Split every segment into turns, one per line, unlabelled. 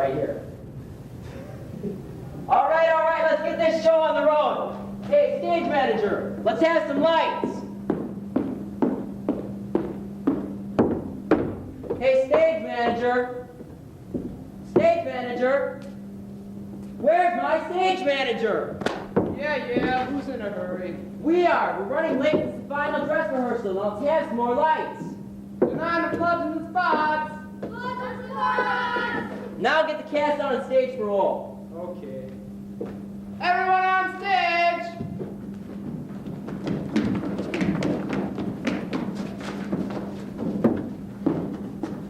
right here. All right, let's get this show on the road. Hey, stage manager, let's have some lights. Hey, stage manager. Stage manager. Where's my stage manager?
Yeah, who's in a hurry?
We are. We're running late for the final dress rehearsal. Now let's have some more lights.
Turn on the plugs and the spots.
Now get the cast on stage for roll.
Okay. Everyone on stage!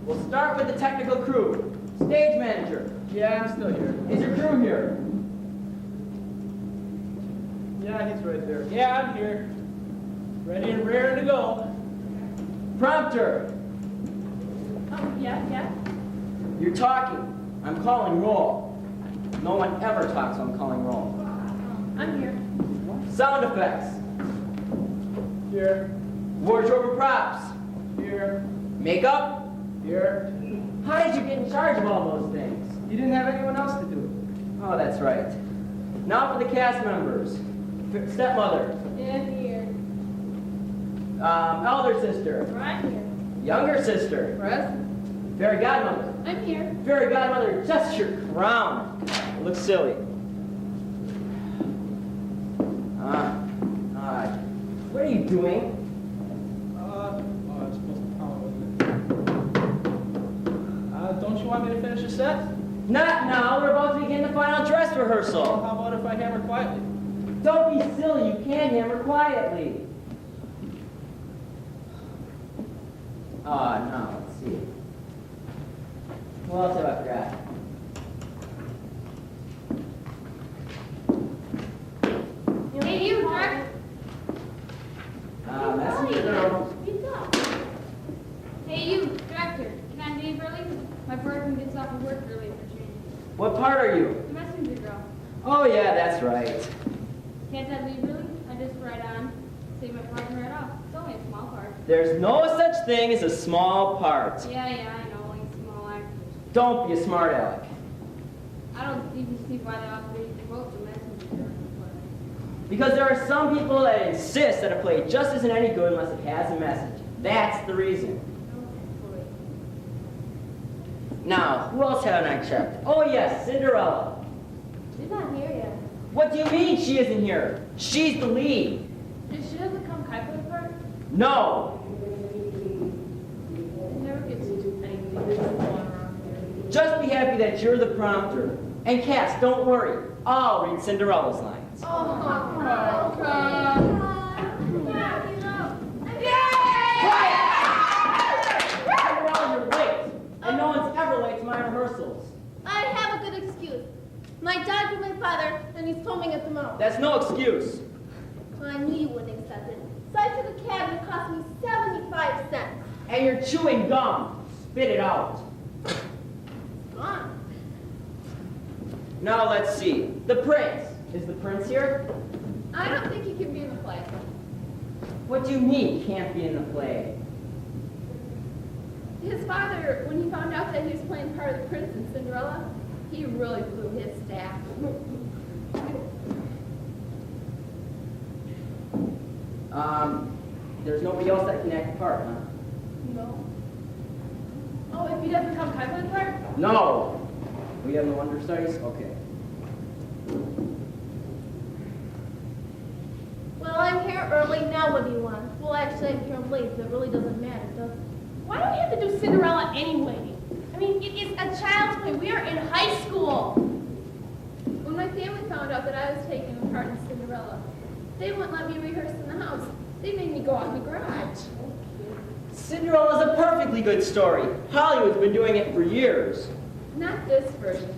We'll start with the technical crew. Stage manager.
Yeah, I'm still here.
Is your crew here?
Yeah, he's right there. Yeah, I'm here. Ready and raring to go.
Prompter.
Oh, yeah.
You're talking. I'm calling roll. No one ever talks when I'm calling roll.
I'm here.
Sound effects.
Here.
Wardrobe and props.
Here.
Makeup.
Here.
How did you get in charge of all those things?
You didn't have anyone else to do it.
Oh, that's right. Now for the cast members. Stepmother.
Yeah, here.
Elder sister.
Right here.
Younger sister.
Present.
Fairy godmother.
I'm here.
Fairy godmother, just your crown. It looks silly. What are you doing?
It's supposed to count, wasn't it? Don't you want me to finish the set?
Not now. We're about to begin the final dress
Well,
rehearsal.
how about if I hammer quietly?
Don't be silly. You can't hammer quietly. Now, let's see. What else have I forgot?
Hey, you, Mark.
Messenger girl.
Hey, you, director. Can I leave early? My boyfriend gets off of work early for training.
What part are you?
The messenger girl.
Oh, yeah, that's right.
Can't I leave early? I just ride on, save my partner right off. It's only a small part.
There's no such thing as a small part.
Yeah, I know. Only small actors.
Don't be a smart aleck.
I don't even see why they ought to devote to messenger girl.
Because there are some people that insist that a play just isn't any good unless it has a message. That's the reason. Now, who else haven't I checked? Oh yes, Cinderella.
She's not here yet.
What do you mean she isn't here? She's the lead.
Did she ever come Kuiper part?
No.
It never gets anything going around here.
Just be happy that you're the prompter. And Cass, don't worry. I'll read Cinderella's lines. Cinderella, you're late. And no one's ever late to my rehearsals.
I have a good excuse. My dad killed my father, and he's foaming at the mouth.
That's no excuse.
Well, I knew you wouldn't accept it. So I took a cab and it cost me 75 cents.
And you're chewing gum. Spit it out.
Gone.
Now let's see. The prince. Is the prince here?
I don't think he can be in the play.
What do you mean can't be in the play?
His father, when he found out that he was playing part of the prince in Cinderella, he really blew his staff.
There's nobody else that can act the part, huh?
No. Oh, if he doesn't come Kuiper part?
No. We have no understudies? Okay.
Well, I'm here early. Now what do you want? Well, actually, I'm here late, but it really doesn't matter, does it?
Why do we have to do Cinderella anyway? I mean, it is a child's play. We are in high school. When my family found out that I was taking a part in Cinderella, they wouldn't let me rehearse in the house. They made me go out in the garage.
Cinderella's a perfectly good story. Hollywood's been doing it for years.
Not this version.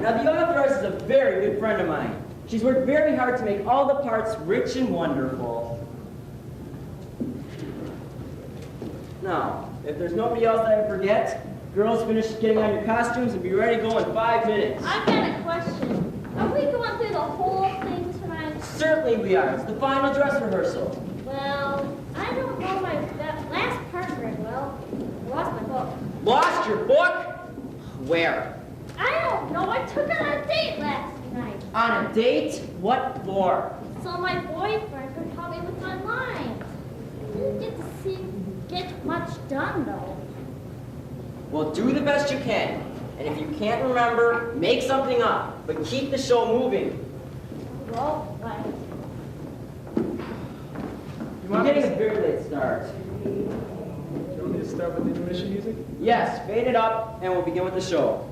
Now, the authoress is a very good friend of mine. She's worked very hard to make all the parts rich and wonderful. Now, if there's nobody else that I forget, girls, finish getting on your costumes and be ready to go in 5 minutes.
I've got a question. Are we going through the whole thing tonight?
Certainly we are. It's the final dress rehearsal.
Well, I don't know that last part very well. I lost my book.
Where?
I don't know. I took her on a date last night.
On a date? What for?
So my boyfriend could help me with my lines. Didn't get much done though.
Well, do the best you can. And if you can't remember, make something up. But keep the show moving.
Well, right.
We're getting a very late start.
Do you want me to start with the intermission music?
Yes, fade it up, and we'll begin with the show.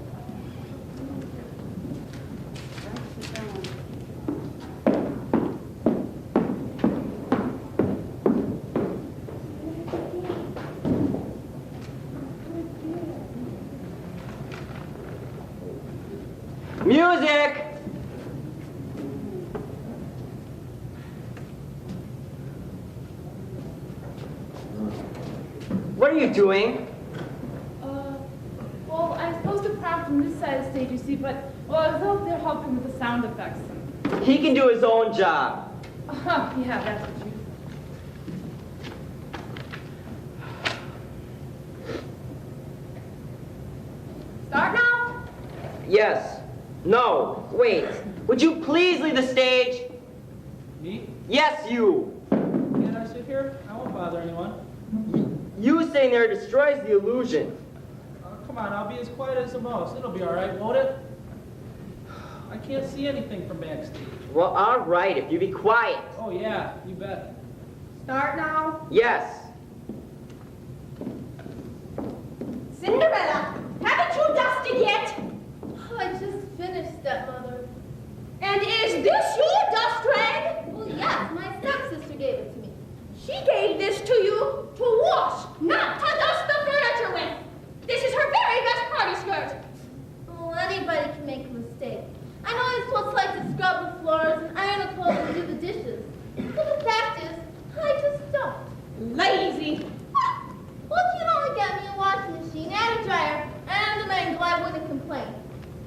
Music! What are you doing?
Well, I'm supposed to prompt from this side of the stage, you see, but, well, I was out there helping with the sound effects.
He can do his own job.
Yeah, that's what you... Start now?
Yes. No. Wait. Would you please leave the stage?
Me?
Yes, you.
Can't I sit here? I won't bother anyone.
You sitting there destroys the illusion.
Come on, I'll be as quiet as a mouse. It'll be all right, won't it? I can't see anything from backstage.
Well, all right, if you be quiet.
Oh, yeah, you bet.
Start now?
Yes.
Cinderella, haven't you dusted yet?
Oh, I just finished, stepmother.
And is this your dust rag?
Well, yes, my stepsister gave it to me.
She gave this to you to wash, not to dust the furniture with. This is her very best party skirt.
Oh, anybody can make a mistake. I know I'm supposed to like to scrub the floors and iron the clothes and do the dishes. But the fact is, I just don't.
Lazy.
Well, if you'd only get me a washing machine and a dryer and an angle, I wouldn't complain.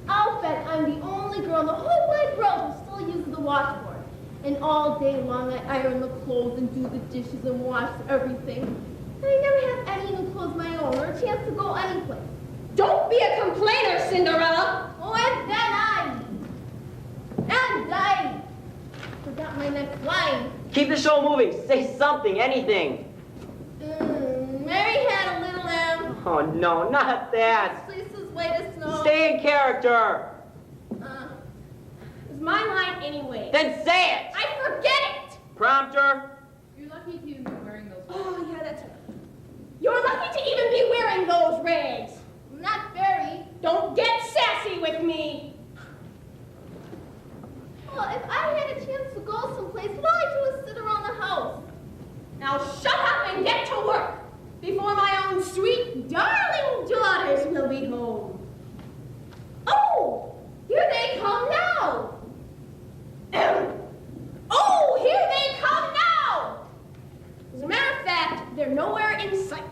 I'll bet I'm the only girl in the whole wide world who still uses the washboard. And all day long I iron the clothes and do the dishes and wash everything. And I never have any even clothes of my own or a chance to go anyplace.
Don't be a complainer, Cinderella.
Oh, and then I forgot my next line.
Keep the show moving. Say something, anything.
Mary had a little lamb.
Oh, no, not that.
Lisa's way to snow.
Stay in character.
It's my line anyway.
Then say it.
I forget it.
Prompter.
You're lucky to even be wearing those.
Oh, yeah, that's it. You're lucky to even be wearing those rags.
Not very.
Don't get sassy with me.
Well, if I had a chance to go someplace, all I do is sit around the house.
Now shut up and get to work before my own sweet, darling daughters will be home. Oh, here they come now. Oh, here they come now. As a matter of fact, they're nowhere in sight.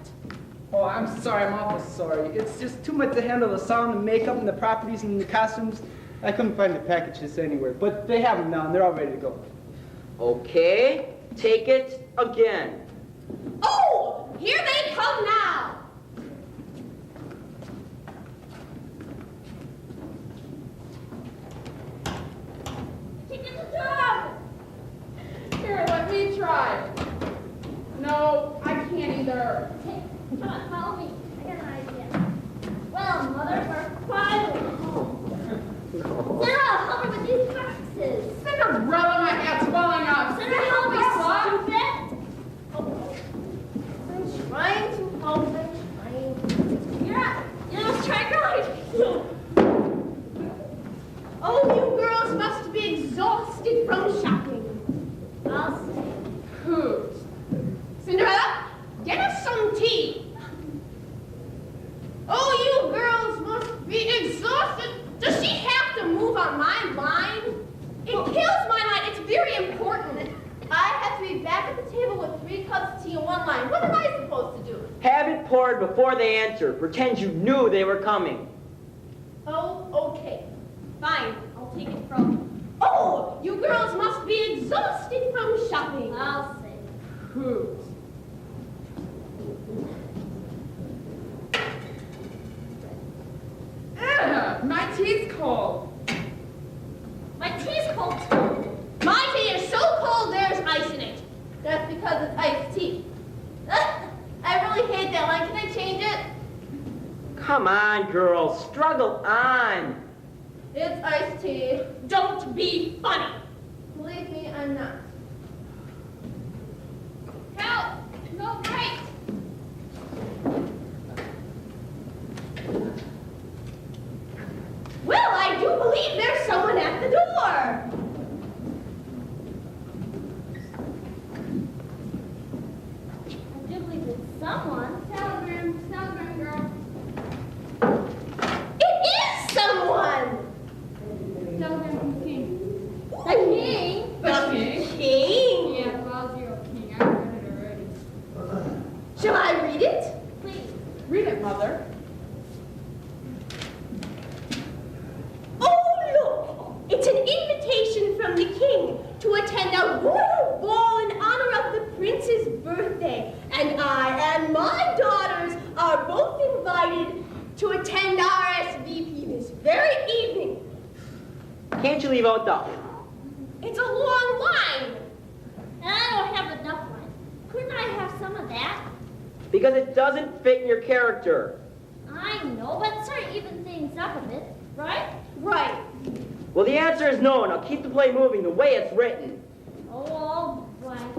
Oh, I'm sorry, I'm awful sorry. It's just too much to handle the sound, the makeup, and the properties, and the costumes. I couldn't find the packages anywhere, but they have them now, and they're all ready to go.
Okay, take it again.
Oh, here they come now.
Chicken the dog!
Here, let me try. No, I can't either.
Come on, follow me. I got an idea. Well, Mother, we're finally home. Sarah, help her with these boxes.
Cinderella, my hat's falling off.
Sarah, help me,
Stop.
stupid! Oh, I'm trying to help. I'm trying. You're up. Let's try going.
Oh, you girls must be exhausted from shopping.
I'll say.
Who's? Cinderella, get us some tea. Oh, you girls must be exhausted. Does she have to move on my line? It kills my line. It's very important.
I have to be back at the table with 3 cups of tea and 1 line. What am I supposed to do?
Have it poured before they enter. Pretend you knew they were coming.
Oh, okay.
Fine, I'll take it from. Oh, you girls must be exhausted from shopping.
I'll say.
Who's? cold.
My tea's cold too.
My tea is so cold there's ice in it. That's because it's iced tea. I really hate that line. Can I change it?
Come on, girls, struggle on.
It's iced tea.
Don't be funny.
Believe me, I'm not.
Help! No break.
Well, I do believe there's someone at the door.
I do believe it's someone.
Telegram girl. It is someone.
Telegram from the king.
The king.
The king?
King.
Yeah, well, you're a king. I read it already.
Shall I read it?
Please.
Read it, mother.
Oh, look! It's an invitation from the king to attend a royal ball in honor of the prince's birthday. And I and my daughters are both invited to attend RSVP this very evening.
Can't you leave out the...
It's a long line.
And I don't have enough money. Couldn't I have some of that?
Because it doesn't fit in your character.
I know, but sort of even things up a bit, right?
Right.
Well, the answer is no, and I'll keep the play moving the way it's written.
Oh, all right.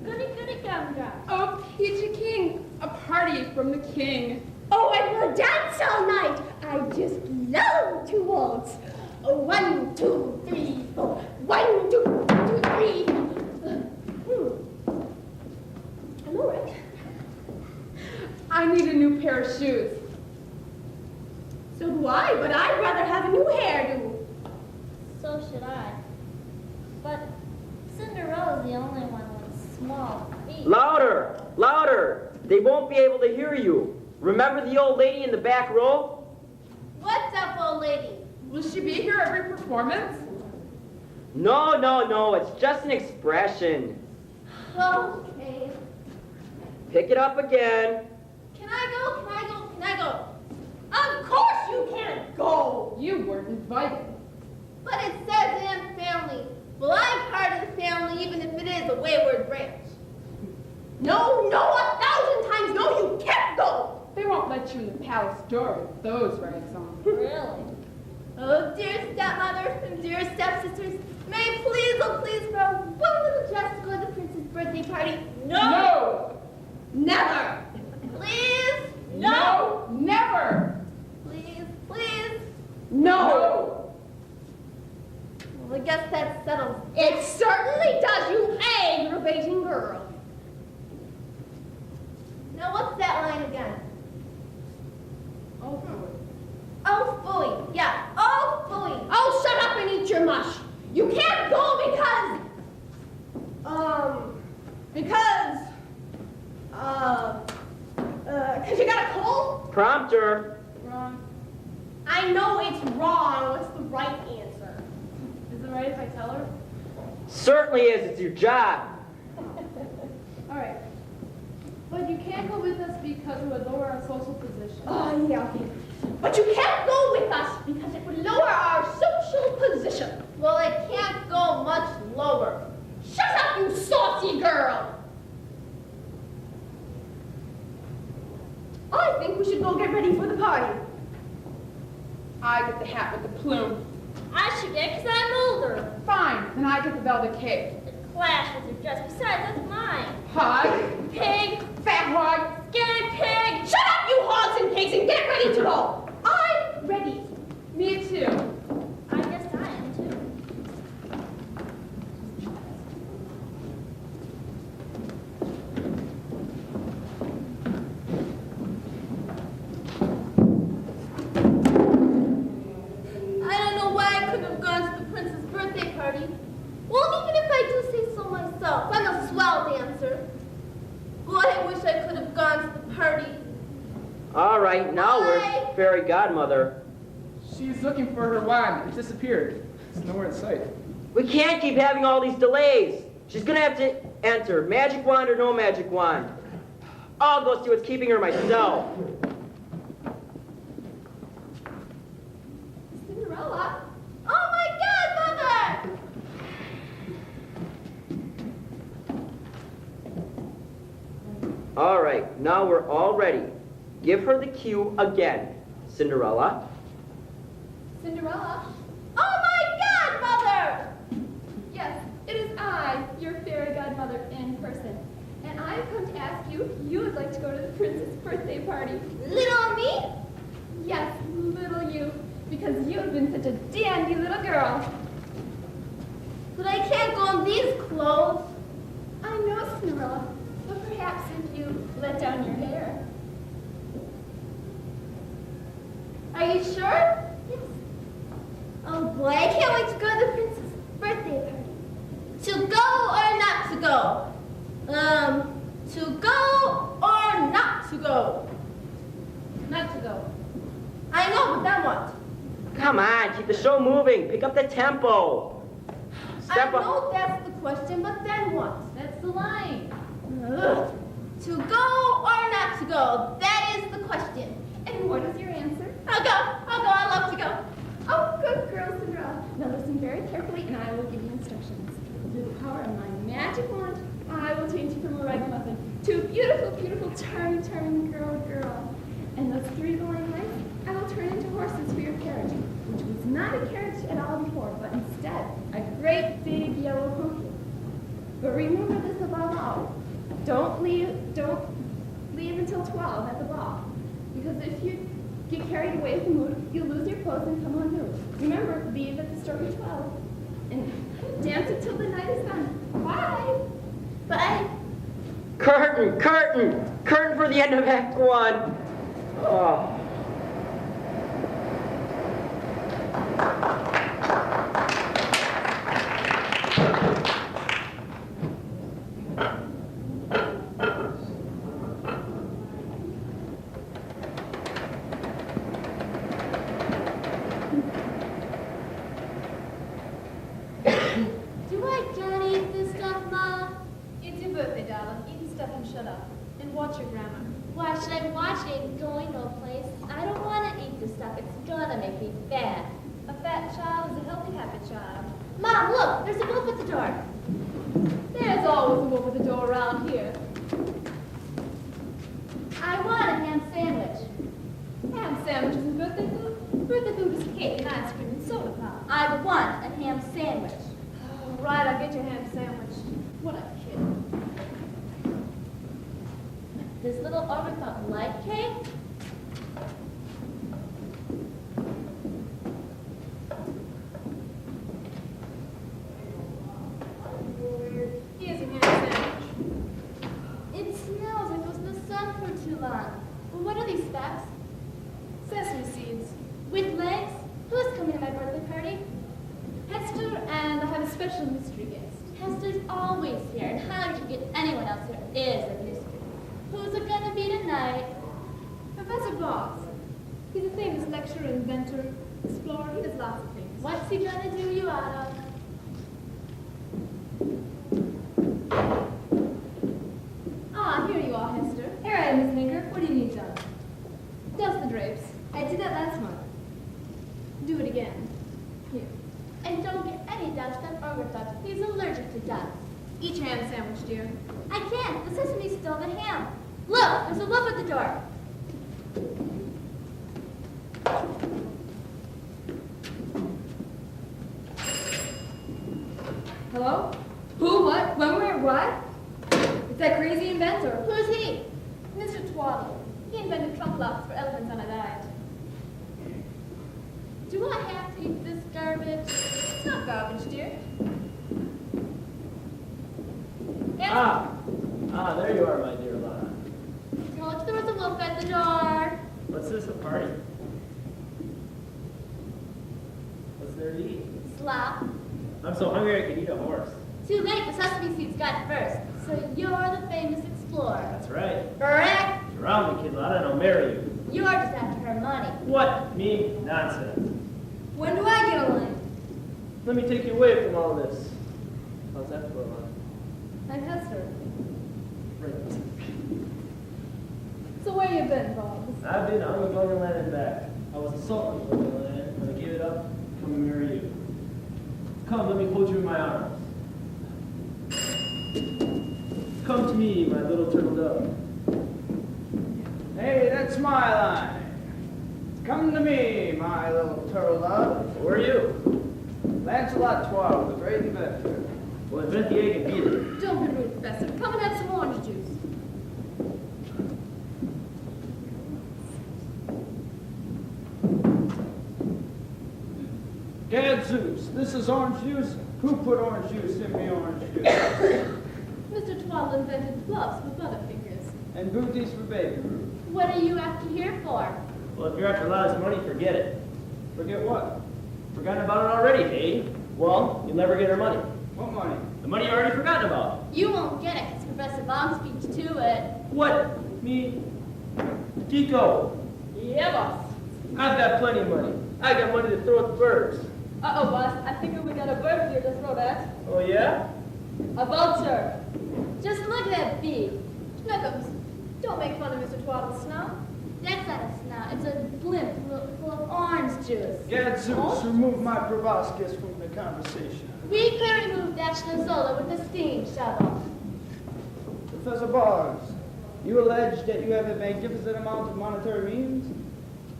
Goody gum.
Oh, Peachy King, a party from the king.
Oh, and we'll dance all night. I just love to waltz. Oh, 1, 2, 3, 4. 1, 2, 3. I'm all right.
I need a new pair of shoes.
So do I, but I'd rather have a new hairdo.
So should I. But Cinderella's the only one with small feet.
Louder! Louder! They won't be able to hear you. Remember the old lady in the back row?
What's up, old lady?
Will she be here every performance?
No, it's just an expression.
Okay.
Pick it up again.
Can I go? Of course you can't go.
You weren't invited.
But it says and family. Well, I'm part of the family, even if it is a wayward branch. No, 1,000 times no, you can't go.
They won't let you in the palace door with those rags on.
Really?
Oh, dear stepmother and dear stepsisters, may please, oh please, throw one little dress to go to the prince's birthday party.
No!
Never. Please.
No! Never!
Please.
No!
Well, I guess that settles. It certainly does, you aggravating girl. Now, what's that line again?
Oh, boy.
Oh, phooey. Yeah, oh, phooey. Oh, shut up and eat your mush. You can't go because you got a cold?
Prompter.
Wrong.
I know it's wrong. What's the right answer?
Is it right if I tell her?
Certainly is. It's your job.
All right. But you can't go with us because it would lower our social position.
Oh, yeah, okay. But you can't go with us because it would lower our social position. Well, it can't go much lower. Shut up, you saucy girl! I think we should go get ready for the party.
I get the hat with the plume.
I should get because I'm older.
Fine, then I get the velvet cake.
The clash with your dress. Besides, that's mine.
Hog,
Pig,
fat hog.
scared pig.
Shut up, you hogs and pigs, and get ready to go. I'm ready.
Me too.
I guess I am too.
I don't know why I couldn't have gone to the prince's birthday party. Well, even if I do say so myself, I'm a swell dancer. Boy, I wish I could have gone to the party.
All right, now
Bye.
we're fairy godmother.
She's looking for her wand. It disappeared. It's nowhere in sight.
We can't keep having all these delays. She's gonna have to enter magic wand or no magic wand. I'll go see what's keeping her myself. All right, now we're all ready. Give her the cue again, Cinderella.
Cinderella?
Oh my godmother!
Yes, it is I, your fairy godmother in person. And I have come to ask you if you would like to go to the prince's birthday party.
Little me?
Yes, little you, because you have been such a dandy little girl.
But I can't go in these clothes.
I know, Cinderella, but perhaps if you let down your hair.
Are you sure? Yes. Oh boy, I can't wait to go to the prince's birthday party. To go or not to go? To go or not to go?
Not to go.
I know, but then what?
Come on, keep the show moving. Pick up the tempo.
I
Step up.
know that's the question, but then what?
That's the line.
Ugh. To go or not to go? That is the question.
And what is your answer?
I'll go, I love to go.
Oh, good girl, Cinderella. Now listen very carefully, and I will give you instructions. Through the power of my magic wand, I will change you from a ragamuffin to a beautiful, beautiful, charming, charming girl. And those 3 glowing lights, I will turn into horses for your carriage, which was not a carriage at all before, but instead a great big yellow pumpkin. But remember this above all: don't leave until 12 at the ball, because if you get carried away with the mood, you'll lose your clothes and come unglued. Remember, leave at the stroke of 12, and dance until the night is done. Bye.
Bye.
Curtain, curtain, curtain for the end of Act 1. Oh.
Do I gotta eat this stuff, Ma?
It's your birthday, darling. Eat the stuff and shut up. And watch your grammar.
Why should I watch it and going no place? I don't want to eat this stuff. It's gonna make me fat.
A fat child is a healthy habit child.
Mom, look, there's a wolf at the door.
There's always a wolf at the door around here.
I want a ham sandwich.
Ham sandwiches and birthday food? Birthday food is cake and ice cream and soda pop.
I want a ham sandwich.
Oh, right, I'll get your ham sandwich. What a kid.
This little overcoat like cake?
Here's your ham sandwich.
It smells like it was in the sun for too long. Well, what are these specs?
Sesame seeds.
With legs? Who's coming to my birthday party?
Hester, and I have a special mystery guest.
Hester's always here, and how did you get anyone else here is a mystery. Who's it gonna be tonight?
Professor Boggs. He's a famous lecturer, inventor, explorer. He does lots of things.
What's he gonna do you out of?
Ah, here you are, Hester. Here I am, Miss Minker. What do you need done? Dust the drapes. I did that last month. Do it again. Here.
And don't get any dust on Overthought. He's allergic to dust.
Eat your ham sandwich, dear.
I can't. The sesame's still the ham. Look, there's a wolf at the door.
Hello? Who? What? When? Where? What? It's that crazy inventor.
Who's he?
Mr. Twaddle. He invented trunk locks for elephants on a diet.
Do I have to eat this garbage?
It's not garbage, dear.
There you are, my dear Lana.
Told you there was a wolf at the door.
What's this, a party? What's there to eat?
Slop.
I'm so hungry I could eat a horse.
Too late, the sesame seeds got first. So you're the famous explorer.
That's right.
Correct?
Surround me, kid Lana, and I'll marry you.
You're just after her money.
What? Me? Nonsense.
When do I get a line?
Let me take you away from all this. How's that for a line?
I'm Hester.
Right.
So where you been, Bobs?
I've been on the Golden Land and back. I was a sultan of the Golden Land, but I gave it up to come and marry you. Come, let me hold you in my arms. Come to me, my little turtle dove.
Hey, that's my line. Come to me, my little turtle love.
Who are you?
Lancelot Twaddle, the great inventor.
Well, invent the egg and beat it.
Don't be rude, Professor. Come and have some orange juice.
Gadzooks, this is orange juice. Who put orange juice in me orange juice?
Mr. Twaddle invented gloves with butterfingers.
And booties for baby.
What are you after here for?
Well, if you're after Lana's money, forget it.
Forget what?
Forgotten about it already, hey? Well, you'll never get her money.
What money?
The money you already forgotten about.
You won't get it because Professor Baum speaks to it.
What? Me? Kiko,
Yeah, boss.
I've got plenty of money. I got money to throw at the birds.
Uh-oh, boss. I figure we got a bird here to throw at.
Oh, yeah?
A vulture.
Just look at that beak.
Snookums, don't make fun of Mr. Twaddle's snout.
That's not a snout. It's a blimp full of orange juice.
Gadzooks, remove my proboscis from the conversation.
We can remove that schnozola with a steam shovel.
Professor Boggs, you allege that you have a magnificent amount of monetary means,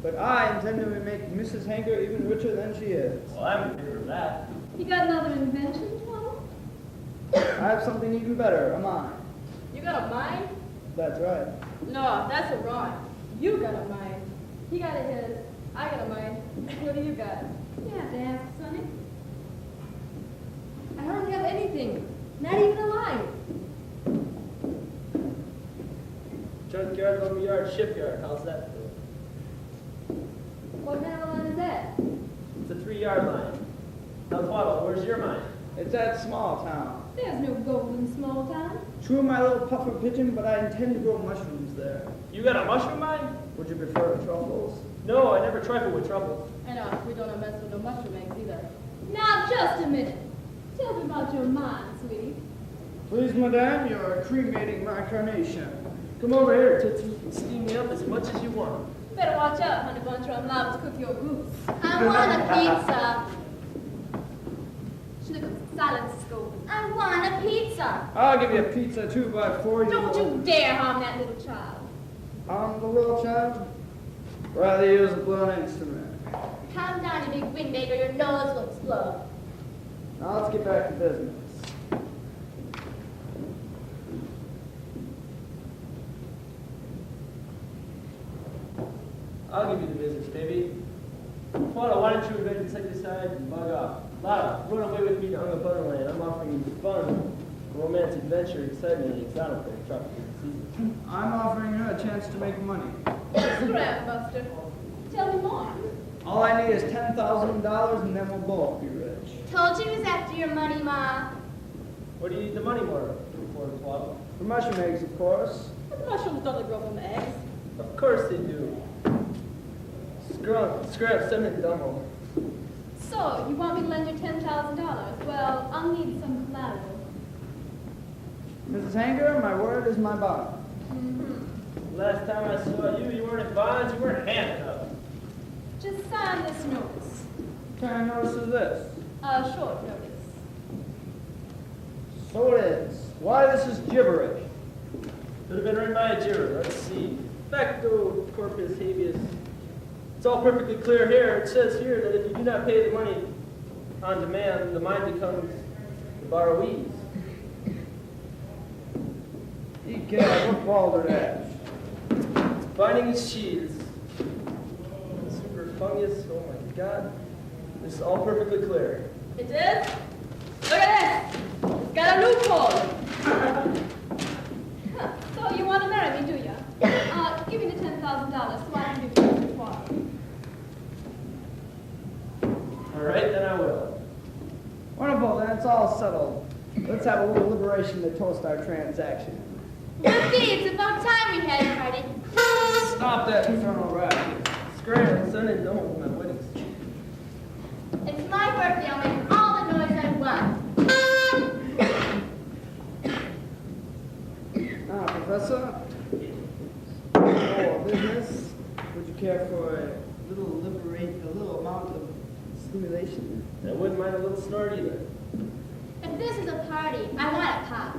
but I intend to make Mrs. Hanker even richer than she is.
Well, I'm in favor of that.
You got another invention, Twaddle?
I have something even better, a mind.
You got a mind?
That's right.
No, that's a rhyme. You got a mind. He got a his. I got a mind. What do you got? You have to ask, Sonny. I don't have anything. Not even a line.
Junkyard, lumberyard, shipyard. How's that feel?
What kind of a line is that?
It's a 3-yard line. Now, Twaddle, where's your mine?
It's that small town.
There's no gold in small town.
True, my little puffer pigeon, but I intend to grow mushrooms there.
You got a mushroom mine?
Would you prefer truffles?
No, I never trifle with trouble.
And we don't mess with no mushroom eggs either. Now, just a minute. Tell me about your mind, sweetie.
Please, madame, you're cremating my carnation.
Come over here, Tootsie. You can steam me up as much as you want.
Better watch out, honey bunch, or I'm liable to cook your goose.
I want a pizza.
Snookums, silence school.
I want a pizza.
I'll give you a pizza 2x4.
Don't you dare harm that little child.
I'm the little child. Rather use a blunt instrument.
Calm down, you big windmaker. Your nose will explode.
Now let's get back to business.
I'll give you the business, baby. Twaddle, why don't you invent insecticide and bug off? Lana, run away with me to Unga Butterland. I'm offering you fun, romance, adventure, excitement, and exotic tropical season.
I'm offering her a chance to make money.
Scrap, Buster. Tell me more.
All I need is $10,000 and then we'll both be rich.
Told you he was after your money, Ma.
What do you need the money for, Twaddle?
For mushroom eggs, of course.
The mushrooms don't grow from eggs.
Of course they do. Scrap, send it dumbo.
So, you want me to lend you $10,000? Well, I'll need some collateral.
Mrs. Hanger, my word is my bond.
Last time I saw you, you weren't in bonds, you weren't handcuffed.
Just sign this notice.
What kind of notice is this?
A short notice.
So it is. Why, this is gibberish.
Could have been written by a juror. Let's see. Facto corpus habeas. It's all perfectly clear here. It says here that if you do not pay the money on demand, the mine becomes the borrowees.
Egad, what balderdash.
Binding his sheets. Super fungus. Oh my God. This is all perfectly clear.
It is? Look at this! It's got a loophole! Huh. So you want to marry me, do you? Give me the $10,000 so I can give you the water.
All right, then I will.
Wonderful, then it's all settled. Let's have a little liberation to toast our transaction.
Whoopsie, it's about time we had a party.
Stop that infernal racket.
Scram, son, and don't hold my weddings.
It's my birthday. I'll make all the noise I want.
Now, Professor, for business, would you care for a little amount of stimulation?
I wouldn't mind a little snort either.
If this is a party, I want a pop.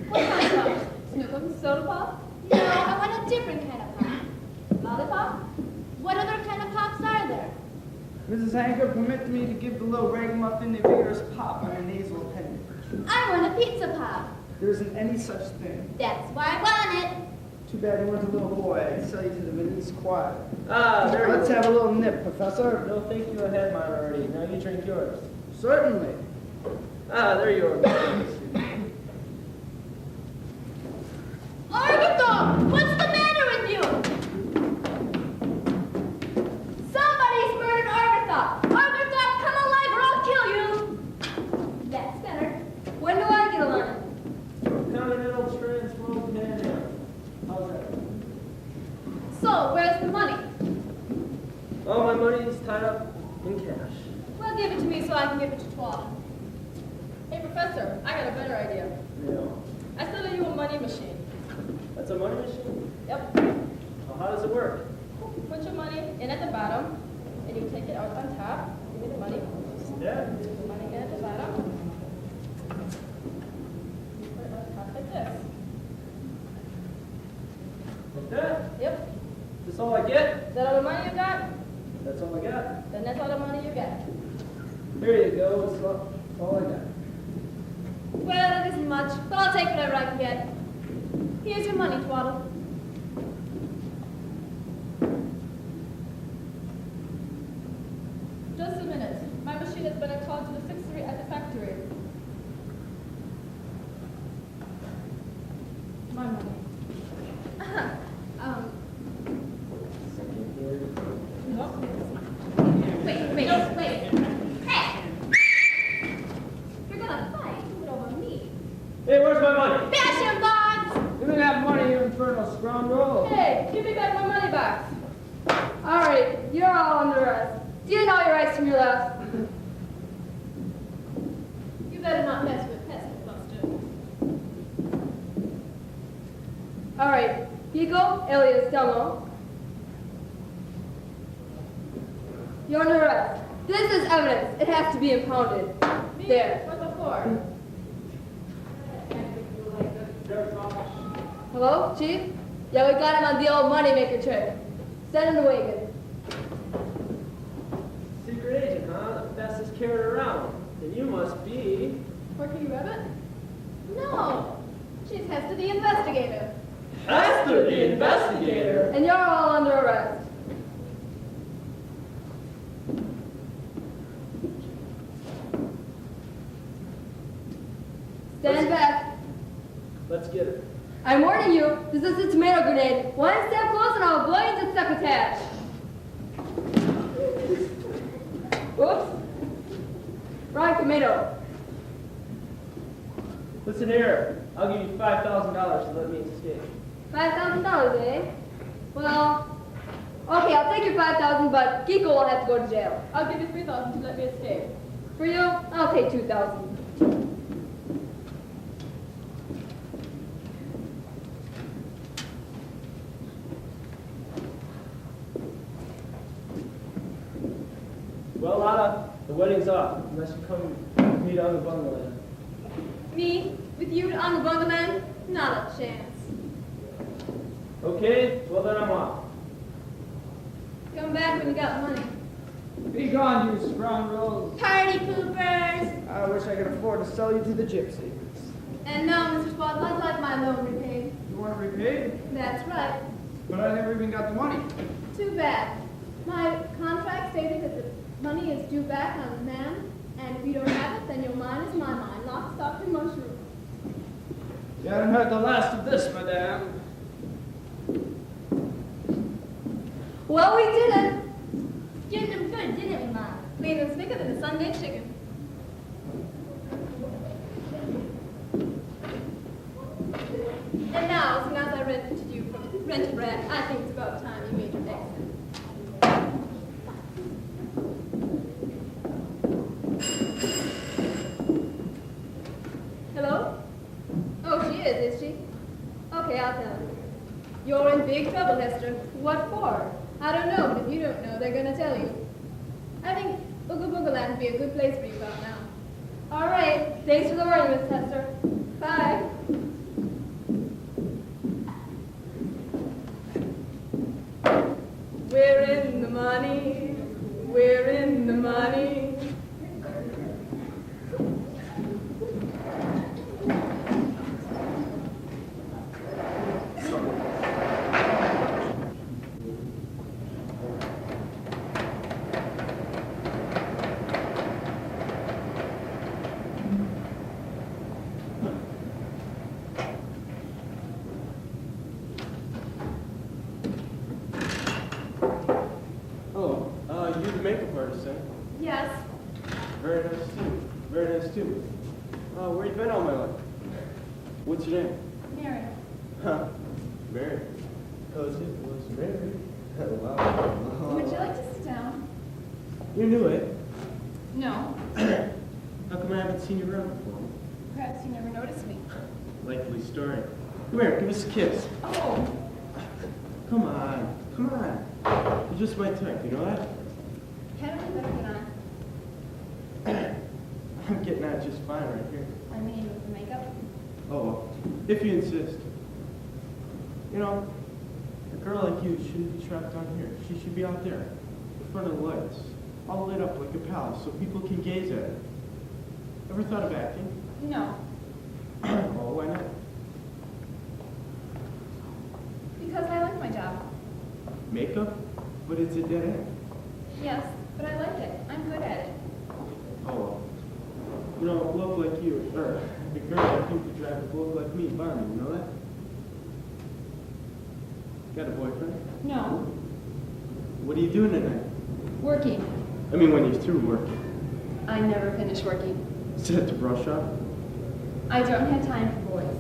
What kind of pop? Snookums? Soda pop?
No, I want a different kind of pop.
Lollipop? What other kind of pops are there?
Mrs. Hanker, permit me to give the little ragamuffin a vigorous pop on her nasal appendage.
I want a pizza pop.
There isn't any such thing.
That's why I want it.
Too bad you weren't a little boy. I'd sell you to the Viennese choir.
Ah, there you
Let's
go.
have a little nip, Professor.
No, thank you, I had mine already. Now you drink yours.
Certainly.
Ah, there you are.
Argathon! What's the matter with you? Somebody's murdered Argathon! Argathon, come alive or I'll kill you! That's better.
When do I get a line?
Continental Transworld Panhandle. How's that?
So, where's the money?
All my money is tied up in cash.
Well, give it to me so I can give it to Twa. Hey, Professor, I got a better idea.
No.
I sell you a money machine.
That's a money machine?
Yep.
Well, how does it work?
Put your money in at the bottom, and you take it out on top. Give me the money.
Yeah.
Put the money in at the bottom. You put it on top like this.
Like that?
Yep.
Is this all I get?
Is that all the money you got?
That's all I got.
Then that's all the money you get.
Here you go. That's all I got.
Well, it isn't much, but I'll take whatever I can get. Here's your money, Twaddle. Just a minute. My machine has been called to the fixery at the factory. My money. Nope.
Wait. Hey! You're gonna fight. Do it over me.
Hey, where's my money?
Bash him, Bonds!
You don't have money, you infernal scoundrel.
Hey, give me back my money box. All right, you're all under arrest. Do you know your rights from your left?
You better not mess with Pestle Buster.
All right, Pico, alias Delmo. You're under arrest. This is evidence. It has to be impounded. There.
What for?
Hello, Chief? Yeah, we got him on the old moneymaker trick. Send him to Wagon.
Secret agent, huh? The fastest carried around. Then you must be...
Porky Rabbit? No. She's Hester the investigator.
Hester, the investigator.
And you're all under arrest. Stand back.
Let's get it.
I'm warning you, this is a tomato grenade. One step closer and I'll blow you to succotash. Whoops. Wrong tomato.
Listen here. I'll give you $5,000 to let me escape.
$5,000, eh? Well, okay, I'll take your $5,000, but Kiko will have to go to jail.
I'll give you 3,000 to let me escape.
For you, I'll take 2,000.
Well, Lana, the wedding's off, unless you come with me down to Bungalow.
Me? With you on the bungalow? Not a chance.
Okay, well then I'm off.
Come back when you got money.
Be gone, you scoundrels.
Party poopers!
I wish I could afford to sell you to the gypsies.
And now, Mr. Swaddle, I'd like my loan repaid.
You want to repay?
That's right.
But I never even got the money.
Too bad. My contract stated that the money is due back on demand, and if you don't have it, then your mine is my mine. Lock, stock, and mushroom.
You haven't heard the last of this, madame.
Well, we did it.
Did them good, didn't we, Mom?
Clean and thicker than a Sunday chicken. And now, as soon as I rented you from Rented Rat, I think it's about time you made your exit. Hello? Oh, she is she? Okay, I'll tell her. You're in big trouble, Hester. What for? I don't know, but if you don't know, they're gonna tell you. I think Ooga Booga Land would be a good place for you about now. All right. Thanks for the warning, Miss Hester. Bye.
Ferguson.
Yes.
Very nice too. Very nice too. Where you been all my life? What's your name?
Mary.
Huh. Mary. Cause it was Mary. Wow.
Would you like to sit down?
You're new, eh?
No.
How come I haven't seen you around before?
Perhaps you never noticed me.
Likely story. Come here, give us a kiss.
Oh.
Come on. Come on. You're just my type, you know that?
Hadn't we better get on?
I'm getting out just fine right here.
I mean, with the makeup.
Oh, well, if you insist. You know, a girl like you shouldn't be trapped down here. She should be out there, in front of the lights, all lit up like a palace so people can gaze at her. Ever thought of acting?
No.
Oh, why not?
Because I like my job.
Makeup? But it's a dead end.
Yes, but I like it. I'm good at it.
Oh, well. You know, a bloke like you, or a girl like you could drive a bloke like me, Barney, you know that? Got a boyfriend?
No.
What are you doing tonight?
Working.
I mean, when you're through working.
I never finish working.
Set to brush up?
I don't have time for boys.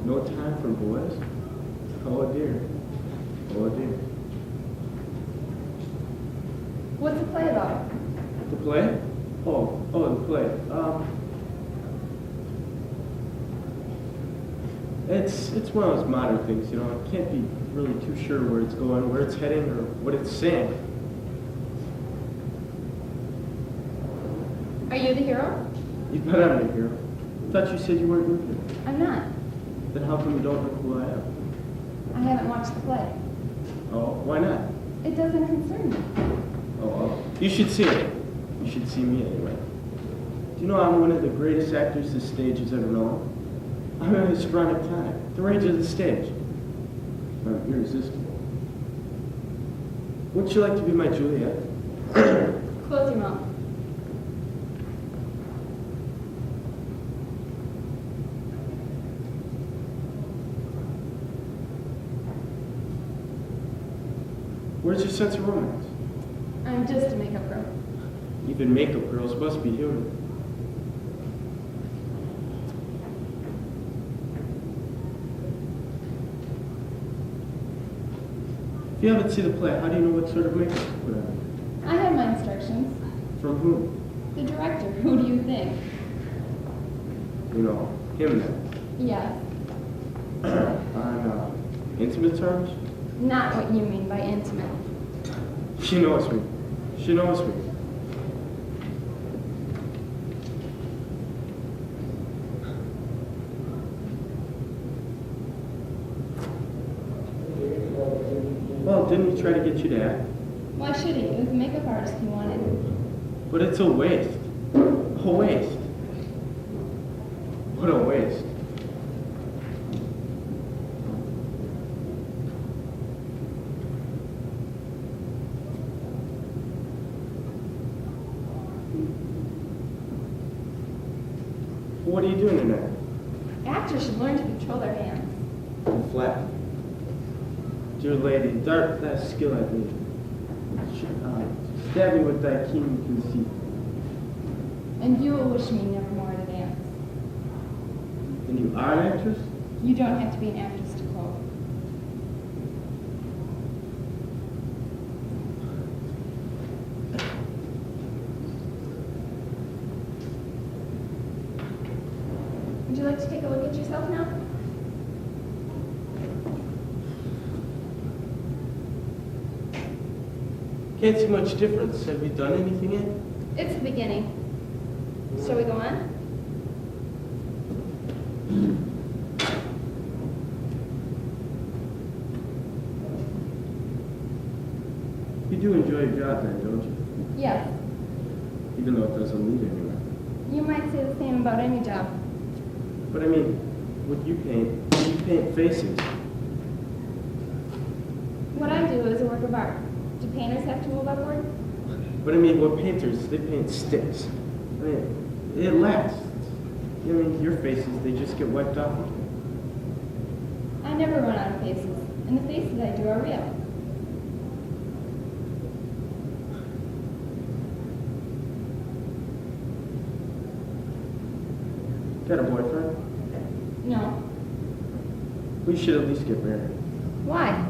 No time for boys? Oh dear. Oh dear.
What's the play about?
The play? Oh, the play. It's one of those modern things, you know. I can't be really too sure where it's going, where it's heading, or what it's saying.
Are you the hero?
You bet I'm the hero. I thought you said you weren't with me.
I'm not.
Then how come you don't know who I am?
I haven't watched the play.
Oh, why not?
It doesn't concern me.
Oh, well, you should see it. You should see me anyway. Do you know I'm one of the greatest actors this stage has ever known? I'm in a histrionic time, the rage of the stage. I'm irresistible. Wouldn't you like to be my Juliet?
Close your mouth.
Where's your sense of romance?
I'm just a makeup girl.
Even makeup girls must be human. If you haven't seen the play, how do you know what sort of makeup to put on?
I have my instructions.
From whom?
The director, who do you think?
You know, him then.
Yes.
On intimate terms?
Not what you mean by intimate.
She knows me. She knows me. Well, didn't he try to get you to act?
Why should he? It was a makeup artist he wanted.
But it's a waste. A waste. What a waste. What are you doing tonight?
Actors should learn to control their hands.
Flat. Dear lady, dart that skill at me. Stab me with thy keen conceit.
And you will wish me never more to dance.
And you are an actress?
You don't have to be an actress to quote. Would you like to take a look at yourself now?
Can't see much difference. Have you done anything yet?
It's the beginning. Shall we go on?
You do enjoy your job then, don't you?
Yes.
Even though it doesn't lead anywhere.
You might say the same about any job.
But I mean, what you paint faces.
What I do is a work of art. Do painters have to move upward?
But I mean, what painters, they paint sticks. I mean, it lasts. I mean, your faces, they just get wiped off.
I never run out of faces, and the faces I do are real.
Got a boyfriend?
No.
We should at least get married.
Why?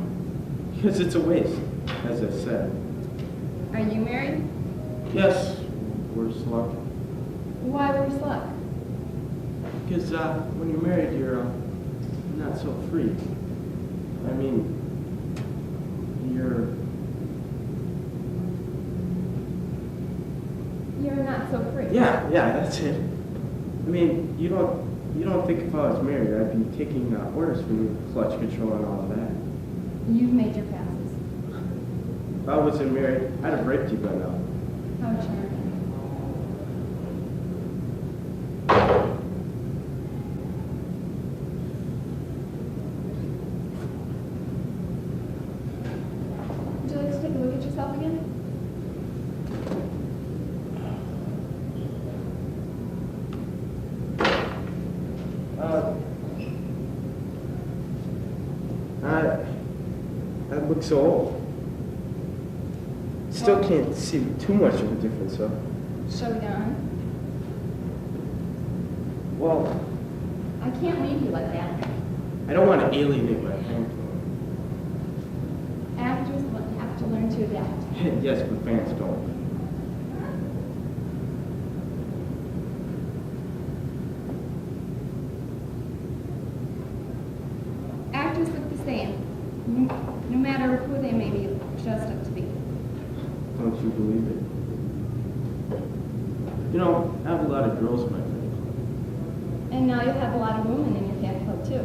Because it's a waste, as I said.
Are you married?
Yes, we're sluck.
Why worse luck?
Because when you're married, you're not so free. I mean,
You're not so free.
Yeah, that's it. I mean, you don't think if I was married, I'd be taking orders from you, clutch control and all of that.
You've made your passes.
If I wasn't married, I'd have raped you by now.
How charming. Would you like to take a look at yourself again?
I look so old. Still can't see too much of a difference, though.
Shall we go on?
Well,
I can't leave you like that.
I don't want to alienate my family.
Actors will have to learn to adapt.
Yes, but fans don't.
Actors look the same, no matter who they may be dressed up to be.
Don't you believe it? You know, I have a lot of girls in my fan club.
And now you'll have a lot of women in your fan club, too.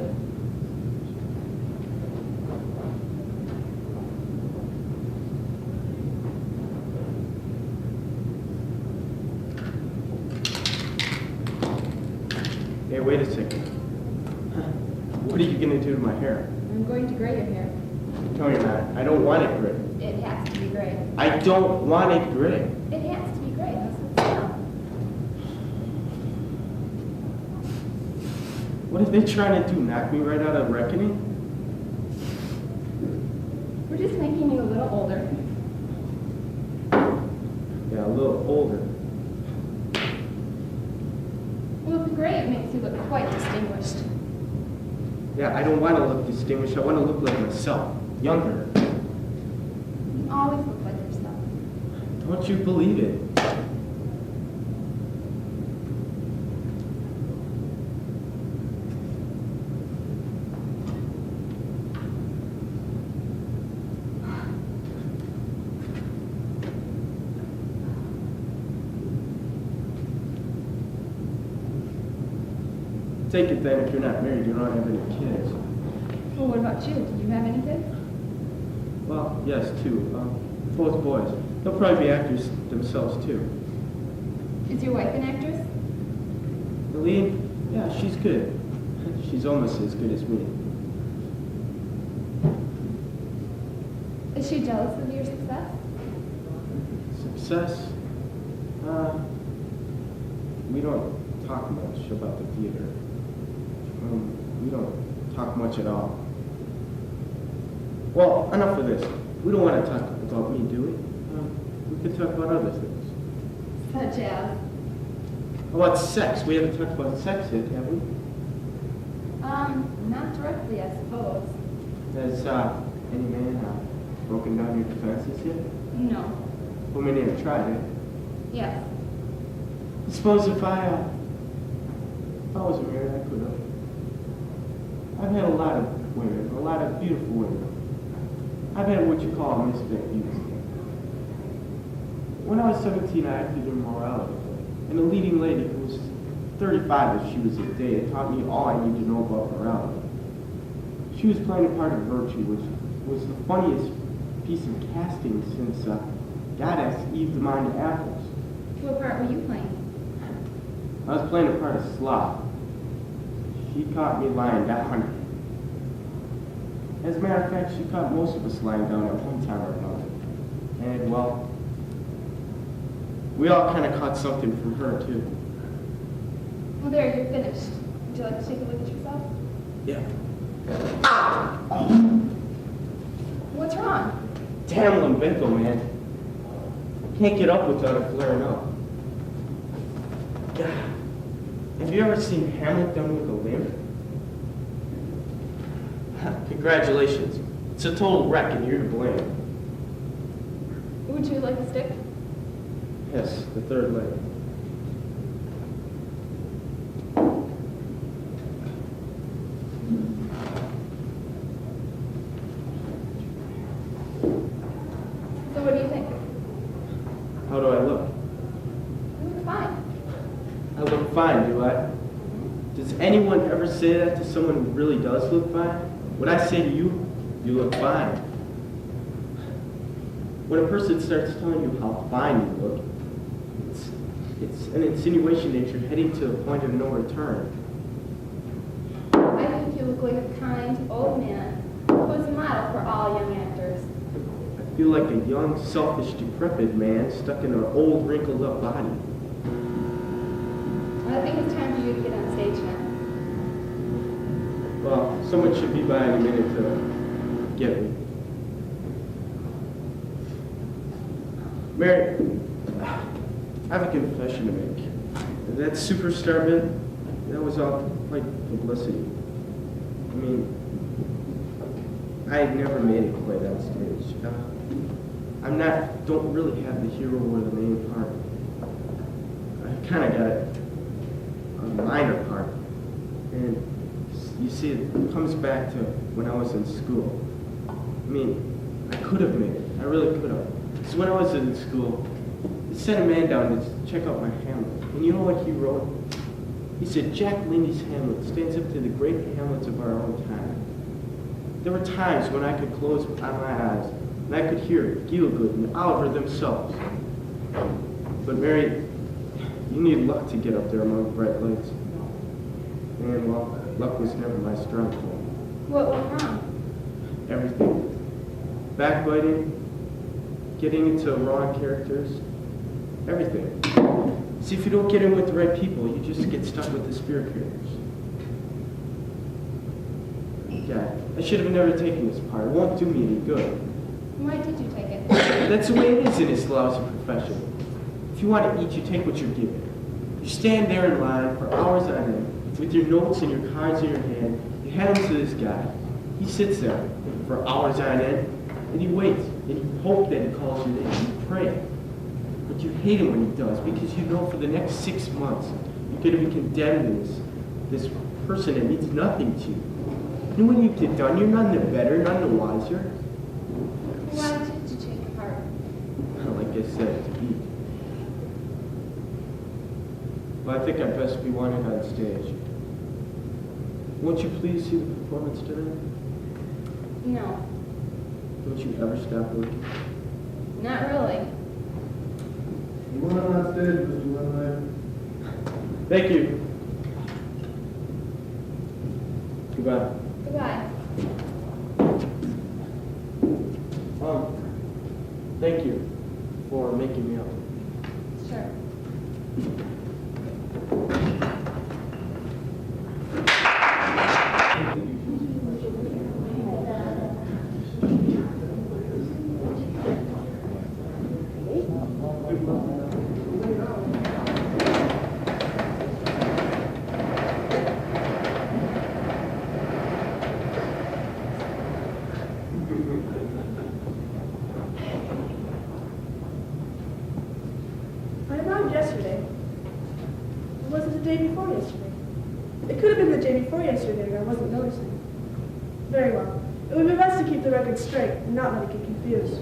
Hey, wait a second. What are you going to do to my hair?
I'm going to gray your hair.
No, you're not. I don't want it gray.
It has to be gray.
I don't want it gray.
It has to be gray. That's what's down.
What are they trying to do? Knock me right out of reckoning?
We're just making you a little older.
Yeah, a little older.
Well, with the gray, it makes you look quite distinguished.
Yeah, I don't want to look distinguished. I want to look like myself. Younger.
You always look like yourself.
Don't you believe it? Take it then, if you're not married, you don't have any kids.
Well, what about you? Do you have any kids?
Well, yes, two. Both boys. They'll probably be actors themselves, too.
Is your wife an actress?
The lead? Yeah, she's good. She's almost as good as me.
Is she jealous of your success?
Success? We don't talk much about the theater. We don't talk much at all. Well, enough of this. We don't want to talk about me, do we? We could talk about other things.
Such as?
How about sex? We haven't talked about sex yet, have we?
Not directly, I suppose.
Has any man broken down your defenses yet?
No.
Well, we never tried it.
Yes.
Suppose if I wasn't married, I could have. I've had a lot of women, a lot of beautiful women. I've had what you call a misfit youth. When I was 17, I acted in morality. And a leading lady who was 35 as she was at day taught me all I needed to know about morality. She was playing a part of virtue, which was the funniest piece of casting since God asked Eve to mind apples.
What part were you playing?
I was playing a part of sloth. She caught me lying down. As a matter of fact, she caught most of us lying down at one time or another. And, well, we all kind of caught something from her, too.
Well, there, you're finished. Would you like to take a look at yourself?
Yeah.
What's wrong?
Damn lumbago, man. Can't get up without it flaring up. God. Have you ever seen Hamlet done with a limb? Congratulations. It's a total wreck and you're to blame.
Would you like a stick?
Yes, the third leg.
So what do you think?
How do I look?
You look fine.
I look fine, do I? Does anyone ever say that to someone who really does look fine? When I say to you, you look fine. When a person starts telling you how fine you look, it's an insinuation that you're heading to a point of no return.
I think you look like a kind old man who is a model for all young actors.
I feel like a young, selfish, decrepit man stuck in an old, wrinkled up body.
I think it's time for you to get on stage now.
Well, someone should be by any minute to get me. Mary, I have a confession to make. That superstar bit, that was all quite publicity. I mean, I never made it quite on stage. Don't really have the hero or the main part. I kind of got a minor part. And you see, it comes back to when I was in school. I mean, I could have made it. I really could have. Because when I was in school, they sent a man down to check out my Hamlet. And you know what he wrote? He said, Jack Lindy's Hamlet stands up to the great Hamlets of our own time. There were times when I could close my eyes and I could hear Gielgud and Oliver themselves. But Mary, you need luck to get up there among bright lights. And well, luck was never my strong point.
What went wrong?
Everything. Backbiting, getting into wrong characters, everything. See, if you don't get in with the right people, you just get stuck with the spirit characters. Yeah, I should have never taken this part. It won't do me any good.
Why did you take it?
That's the way it is in this lousy profession. If you want to eat, you take what you're given. You stand there in line for hours on end, with your notes and your cards in your hand. You hand them to this guy. He sits there for hours on end, and you wait, and you hope that he calls you in, and you pray. But you hate him when he does, because you know for the next 6 months, you're going to be condemned to this person that means nothing to you. And when you get done, you're none the better, none the wiser.
Why did you take the part?
Like I said, to eat. Well, I think I'd best be wanted on stage. Won't you please see the performance tonight?
No,
Don't you ever stop working?
not really.
You want on stage, Mr. Winway?
Thank you. Goodbye.
Goodbye.
Thank you for making me up.
Sure.
I arrived yesterday. Or was it the day before yesterday? It could have been the day before yesterday, and I wasn't noticing. Very well. It would be best to keep the record straight and not let it get confused.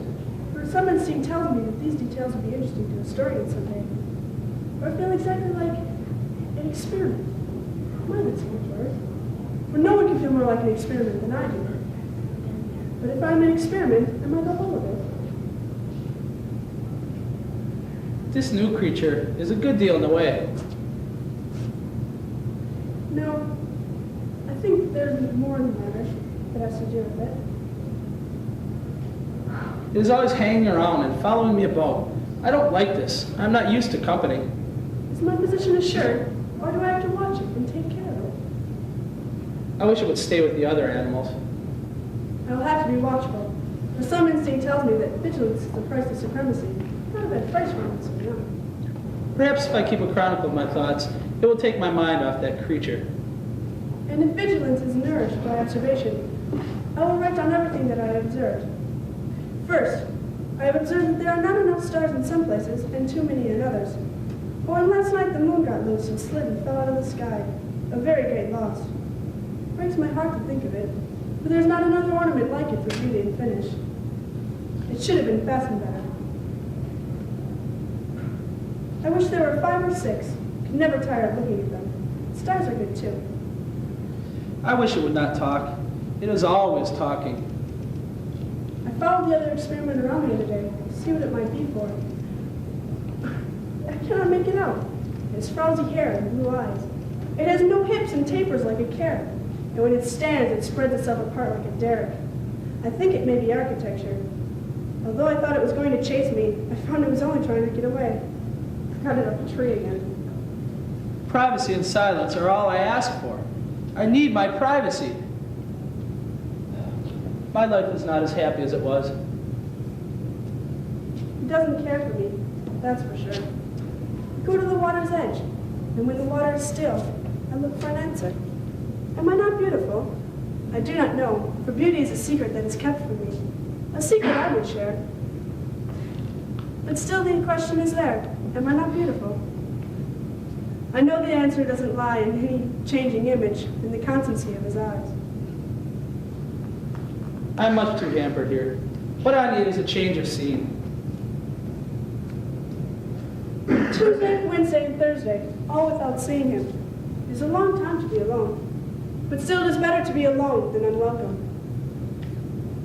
For some instinct tells me that these details would be interesting to a historian someday. Or I feel exactly like an experiment. Well, that's much worse. For no one can feel more like an experiment than I do. But if I'm an experiment, I might go home with it.
This new creature is a good deal in the way.
No, I think there's more in the matter that has to do with it.
It is always hanging around and following me about. I don't like this. I'm not used to company.
Is my position assured, or do I have to watch it and take care of it?
I wish it would stay with the other animals.
I will have to be watchful, for some instinct tells me that vigilance is the price of supremacy. Not a bad price for one so young.
Perhaps if I keep a chronicle of my thoughts, It will take my mind off that creature.
And if vigilance is nourished by observation, I will write down everything that I have observed. First, I have observed that there are not enough stars in some places and too many in others. But when last night the moon got loose and slid and fell out of the sky, a very great loss. It breaks my heart to think of it, but there's not another ornament like it for beauty and finish. It should have been fastened better. I wish there were 5 or 6. Could never tire of looking at them. Stars are good too.
I wish it would not talk. It is always talking.
I followed the other experiment around the other day to see what it might be for. I cannot make it out. It has frowsy hair and blue eyes. It has no hips and tapers like a carrot. And when it stands, it spreads itself apart like a derrick. I think it may be architecture. Although I thought it was going to chase me, I found it was only trying to get away. I got it up a tree again.
Privacy and silence are all I ask for. I need my privacy. My life is not as happy as it was.
He doesn't care for me, that's for sure. I go to the water's edge, and when the water is still, I look for an answer. Am I not beautiful? I do not know, for beauty is a secret that is kept from me. A secret I would share. But still the question is there. Am I not beautiful? I know the answer doesn't lie in any changing image, in the constancy of his eyes.
I'm much too hampered here. What I need is a change of scene.
Tuesday, Wednesday, and Thursday, all without seeing him. It is a long time to be alone. But still it is better to be alone than unwelcome.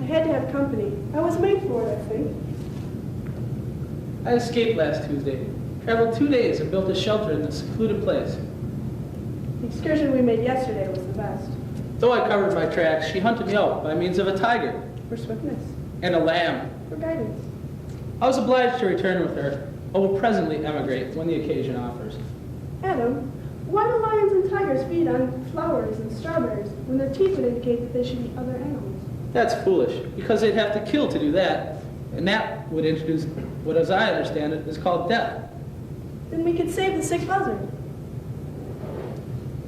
I had to have company. I was made for it, I think.
I escaped last Tuesday, traveled 2 days and built a shelter in a secluded place.
The excursion we made yesterday was the best.
Though I covered my tracks, she hunted me out by means of a tiger
For swiftness,
and a lamb.
for guidance.
I was obliged to return with her, but will presently emigrate when the occasion offers.
Adam, why do lions and tigers feed on flowers and strawberries when their teeth would indicate that they should eat other animals?
That's foolish, because they'd have to kill to do that, and that would introduce what, as I understand it, is called death.
Then we could save the sick buzzard.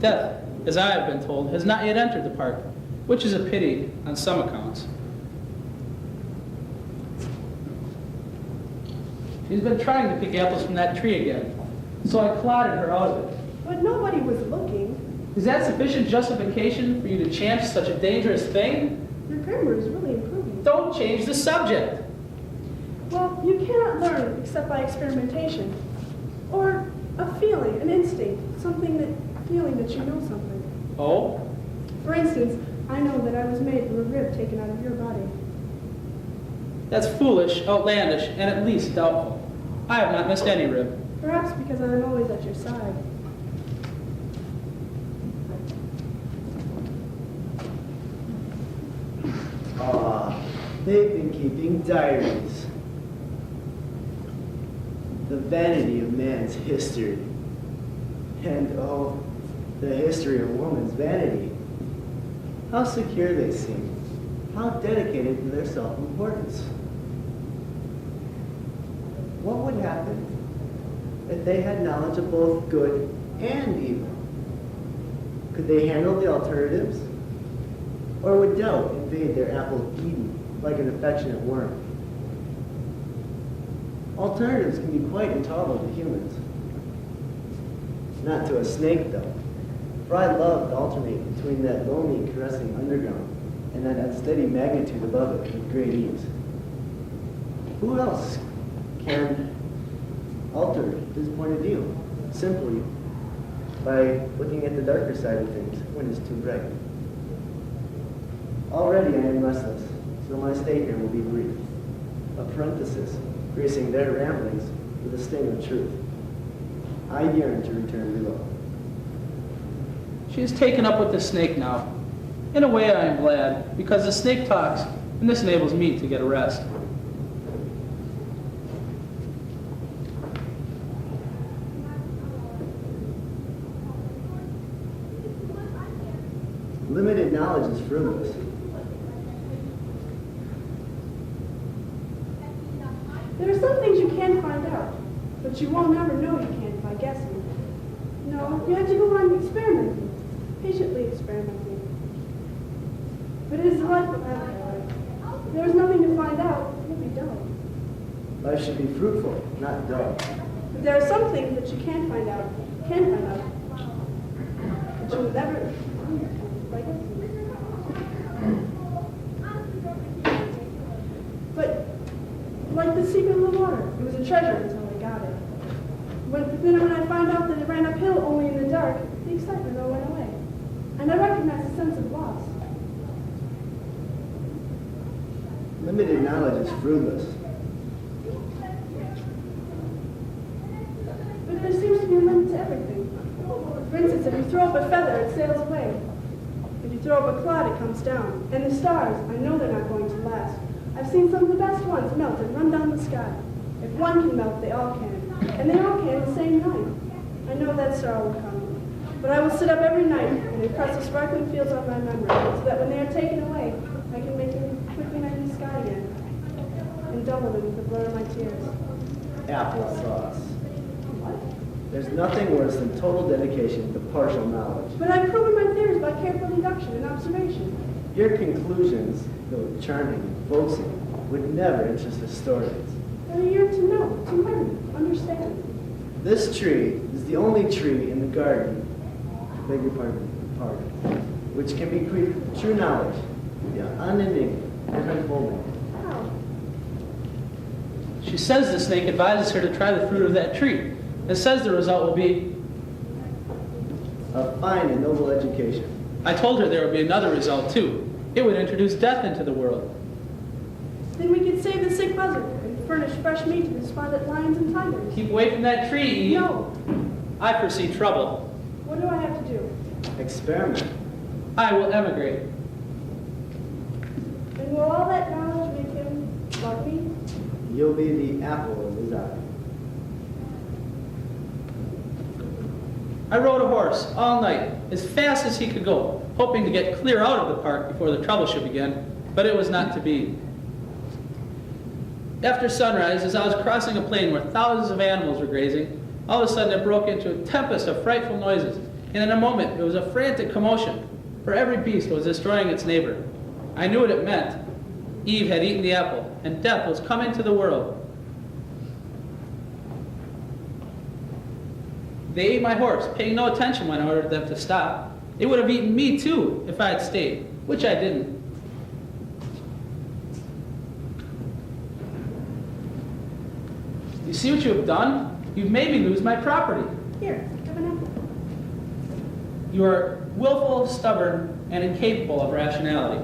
Death, as I have been told, has not yet entered the park, which is a pity on some accounts. She's been trying to pick apples from that tree again, so I clotted her out of it.
But nobody was looking.
Is that sufficient justification for you to chance such a dangerous thing?
Your grammar is really improving.
Don't change the subject.
Well, you cannot learn except by experimentation. Or a feeling, an instinct, feeling that you know something.
Oh?
For instance, I know that I was made from a rib taken out of your body.
That's foolish, outlandish, and at least doubtful. I have not missed any rib.
Perhaps because I am always at your side.
They've been keeping diaries. The vanity of man's history. And oh, the history of woman's vanity. How secure they seem. How dedicated to their self-importance. What would happen if they had knowledge of both good and evil? Could they handle the alternatives? Or would doubt invade their apple of Eden like an affectionate worm? Alternatives can be quite intolerable to humans. Not to a snake, though. For I love to alternate between that lonely, caressing underground and that unsteady magnitude above it with great ease. Who else can alter his point of view simply by looking at the darker side of things when it's too bright? Already I am restless, so my stay here will be brief. A parenthesis, gracing their ramblings with a sting of truth. I yearn to return below.
She is taken up with the snake now. In a way, I am glad, because the snake talks, and this enables me to get a rest.
Limited knowledge is frivolous.
There are some things you can find out, but you won't ever know you can by guessing. No, you have to go on experimenting, patiently experimenting. But it is the life of Abigail. If there was nothing to find out, it would be dull.
Life should be fruitful, not dull.
But there are some things that you can't find out, but you will never, like, but like the secret of the water, it was a treasure until I got it. Then when I found out that it ran uphill only in the dark, the excitement all went away. And I recognized a sense of loss.
Limited knowledge is fruitless.
But there seems to be a limit to everything. For instance, if you throw up a feather, it sails away. If you throw up a cloud, it comes down. And the stars, I know they're not going to last. I've seen some of the best ones melt and run down the sky. If one can melt, they all can. And they all can the same night. I know that star will come. But I will sit up every night and impress the sparkling fields on my memory, so that when they are taken away, I can make them quickly night in the sky again, and double them with the blood of my tears.
Applesauce.
What?
There's nothing worse than total dedication to partial knowledge.
But I've proven my theories by careful deduction and observation.
Your conclusions, though charming and folksy, would never interest historians.
They're here to know, to learn, understand.
This tree is the only tree in the garden, beg your pardon, park, which can be true knowledge, the unending and unfolding.
How?
She says the snake advises her to try the fruit of that tree, and says the result will be...
A fine and noble education.
I told her there would be another result, too. It would introduce death into the world.
Then we could save the sick buzzard and furnish fresh meat to the spotted lions and tigers.
Keep away from that tree, Eve.
No.
I foresee trouble.
What do I have to do?
Experiment.
I will emigrate.
And will all that knowledge make him love me?
You'll be the apple of his eye.
I rode a horse all night, as fast as he could go, hoping to get clear out of the park before the trouble should begin, but it was not to be. After sunrise, as I was crossing a plain where thousands of animals were grazing, all of a sudden it broke into a tempest of frightful noises, and in a moment it was a frantic commotion, for every beast was destroying its neighbor. I knew what it meant. Eve had eaten the apple, and death was coming to the world. They ate my horse, paying no attention when I ordered them to stop. They would have eaten me too if I had stayed, which I didn't. You see what you have done? You've made me lose my property.
Here, have an apple.
You are willful, stubborn, and incapable of rationality.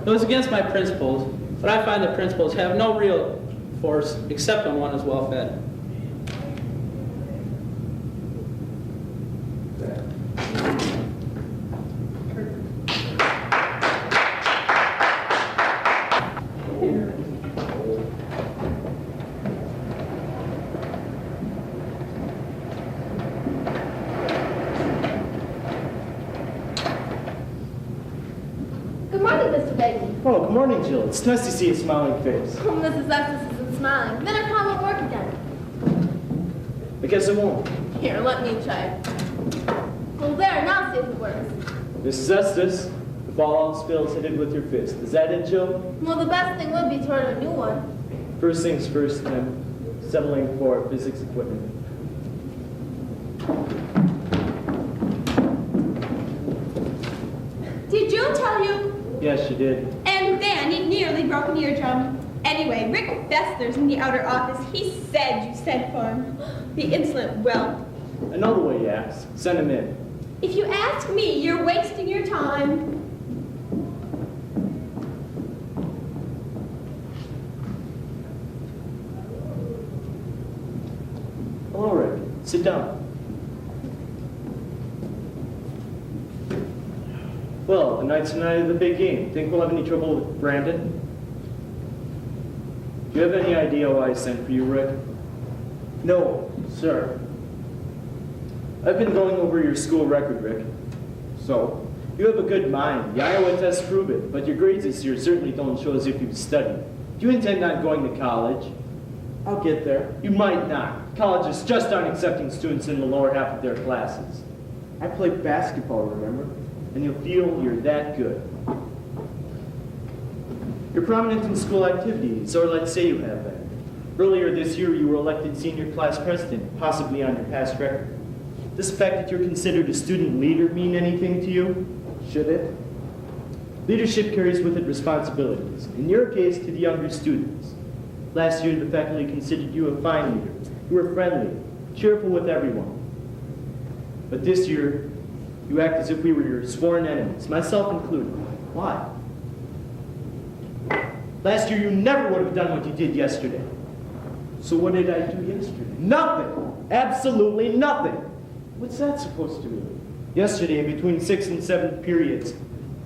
It was against my principles, but I find that principles have no real force except when one is well fed.
Good morning, Mr. Bagley.
Oh, good morning, Jill. It's nice to see a smiling face.
Oh, Mrs. Estes isn't smiling. Then I probably work again.
I guess it won't.
Here, let me try. Well, there, now see if it works.
Mrs. Estes, if all else fails, hit it with your fist. Is that it, Jill?
Well, the best thing would be to order a new one.
First things first, I'm settling for physics equipment.
Did Joe tell you?
Yes, she did.
And then it nearly broke an eardrum. Anyway, Rick Fester's in the outer office. He said you sent for him. The insolent whelp.
I know the way he acts. Send him in.
If you ask me, you're wasting your time.
Hello, Rick. Sit down. Well, tonight's the night of the big game. Think we'll have any trouble with Brandon? Do you have any idea why I sent for you, Rick?
No, sir.
I've been going over your school record, Rick.
So?
You have a good mind. The Iowa tests prove it, but your grades this year certainly don't show as if you've studied. Do you intend on going to college?
I'll get there.
You might not. Colleges just aren't accepting students in the lower half of their classes.
I played basketball, remember?
And you'll feel you're that good. You're prominent in school activities, or let's say you have been. Earlier this year, you were elected senior class president, possibly on your past record. Does the fact that you're considered a student leader mean anything to you?
Should it?
Leadership carries with it responsibilities, in your case, to the younger students. Last year, the faculty considered you a fine leader. You were friendly, cheerful with everyone. But this year, you act as if we were your sworn enemies, myself included. Why? Last year, you never would have done what you did yesterday.
So what did I do yesterday?
Nothing! Absolutely nothing!
What's that supposed to mean?
Yesterday, between 6th and 7th periods,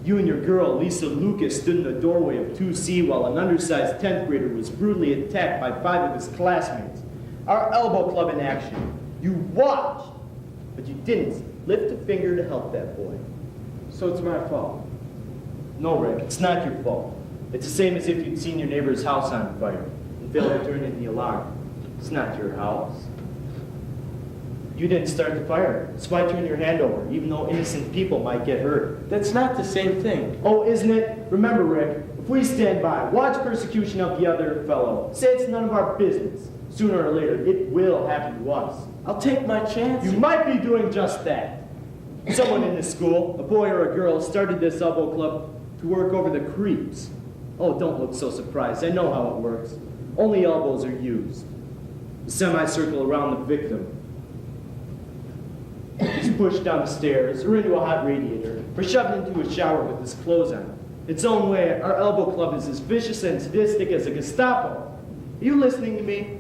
you and your girl, Lisa Lucas, stood in the doorway of 2C while an undersized 10th grader was brutally attacked by 5 of his classmates. Our elbow club in action. You watched, but you didn't lift a finger to help that boy.
So it's my fault.
No, Rick, it's not your fault. It's the same as if you'd seen your neighbor's house on fire and failed to turn in the alarm. It's not your house. You didn't start the fire, so why turn your hand over, even though innocent people might get hurt?
That's not the same thing.
Oh, isn't it? Remember, Rick, if we stand by, watch persecution of the other fellow, say it's none of our business, sooner or later, it will happen to us.
I'll take my chance.
You might be doing just that. Someone in this school, a boy or a girl, started this elbow club to work over the creeps. Oh, don't look so surprised. I know how it works. Only elbows are used. A semicircle around the victim. He's pushed down the stairs, or into a hot radiator, or shoved into a shower with his clothes on. Its own way, our elbow club is as vicious and sadistic as a Gestapo. Are you listening to me?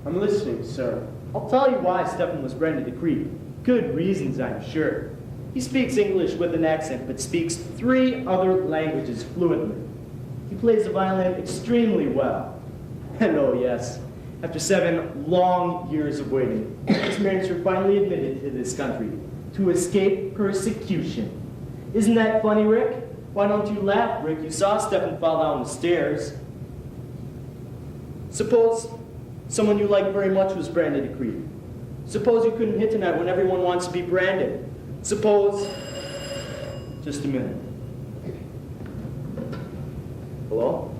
I'm listening, sir.
I'll tell you why Stefan was branded a creep. Good reasons, I'm sure. He speaks English with an accent, but speaks 3 other languages fluently. He plays the violin extremely well. And oh yes, after 7 long years of waiting, his parents were finally admitted to this country to escape persecution. Isn't that funny, Rick? Why don't you laugh, Rick? You saw Stefan fall down the stairs. Suppose someone you like very much was branded a creep. Suppose you couldn't hit tonight when everyone wants to be branded. Suppose... Just a minute. Hello?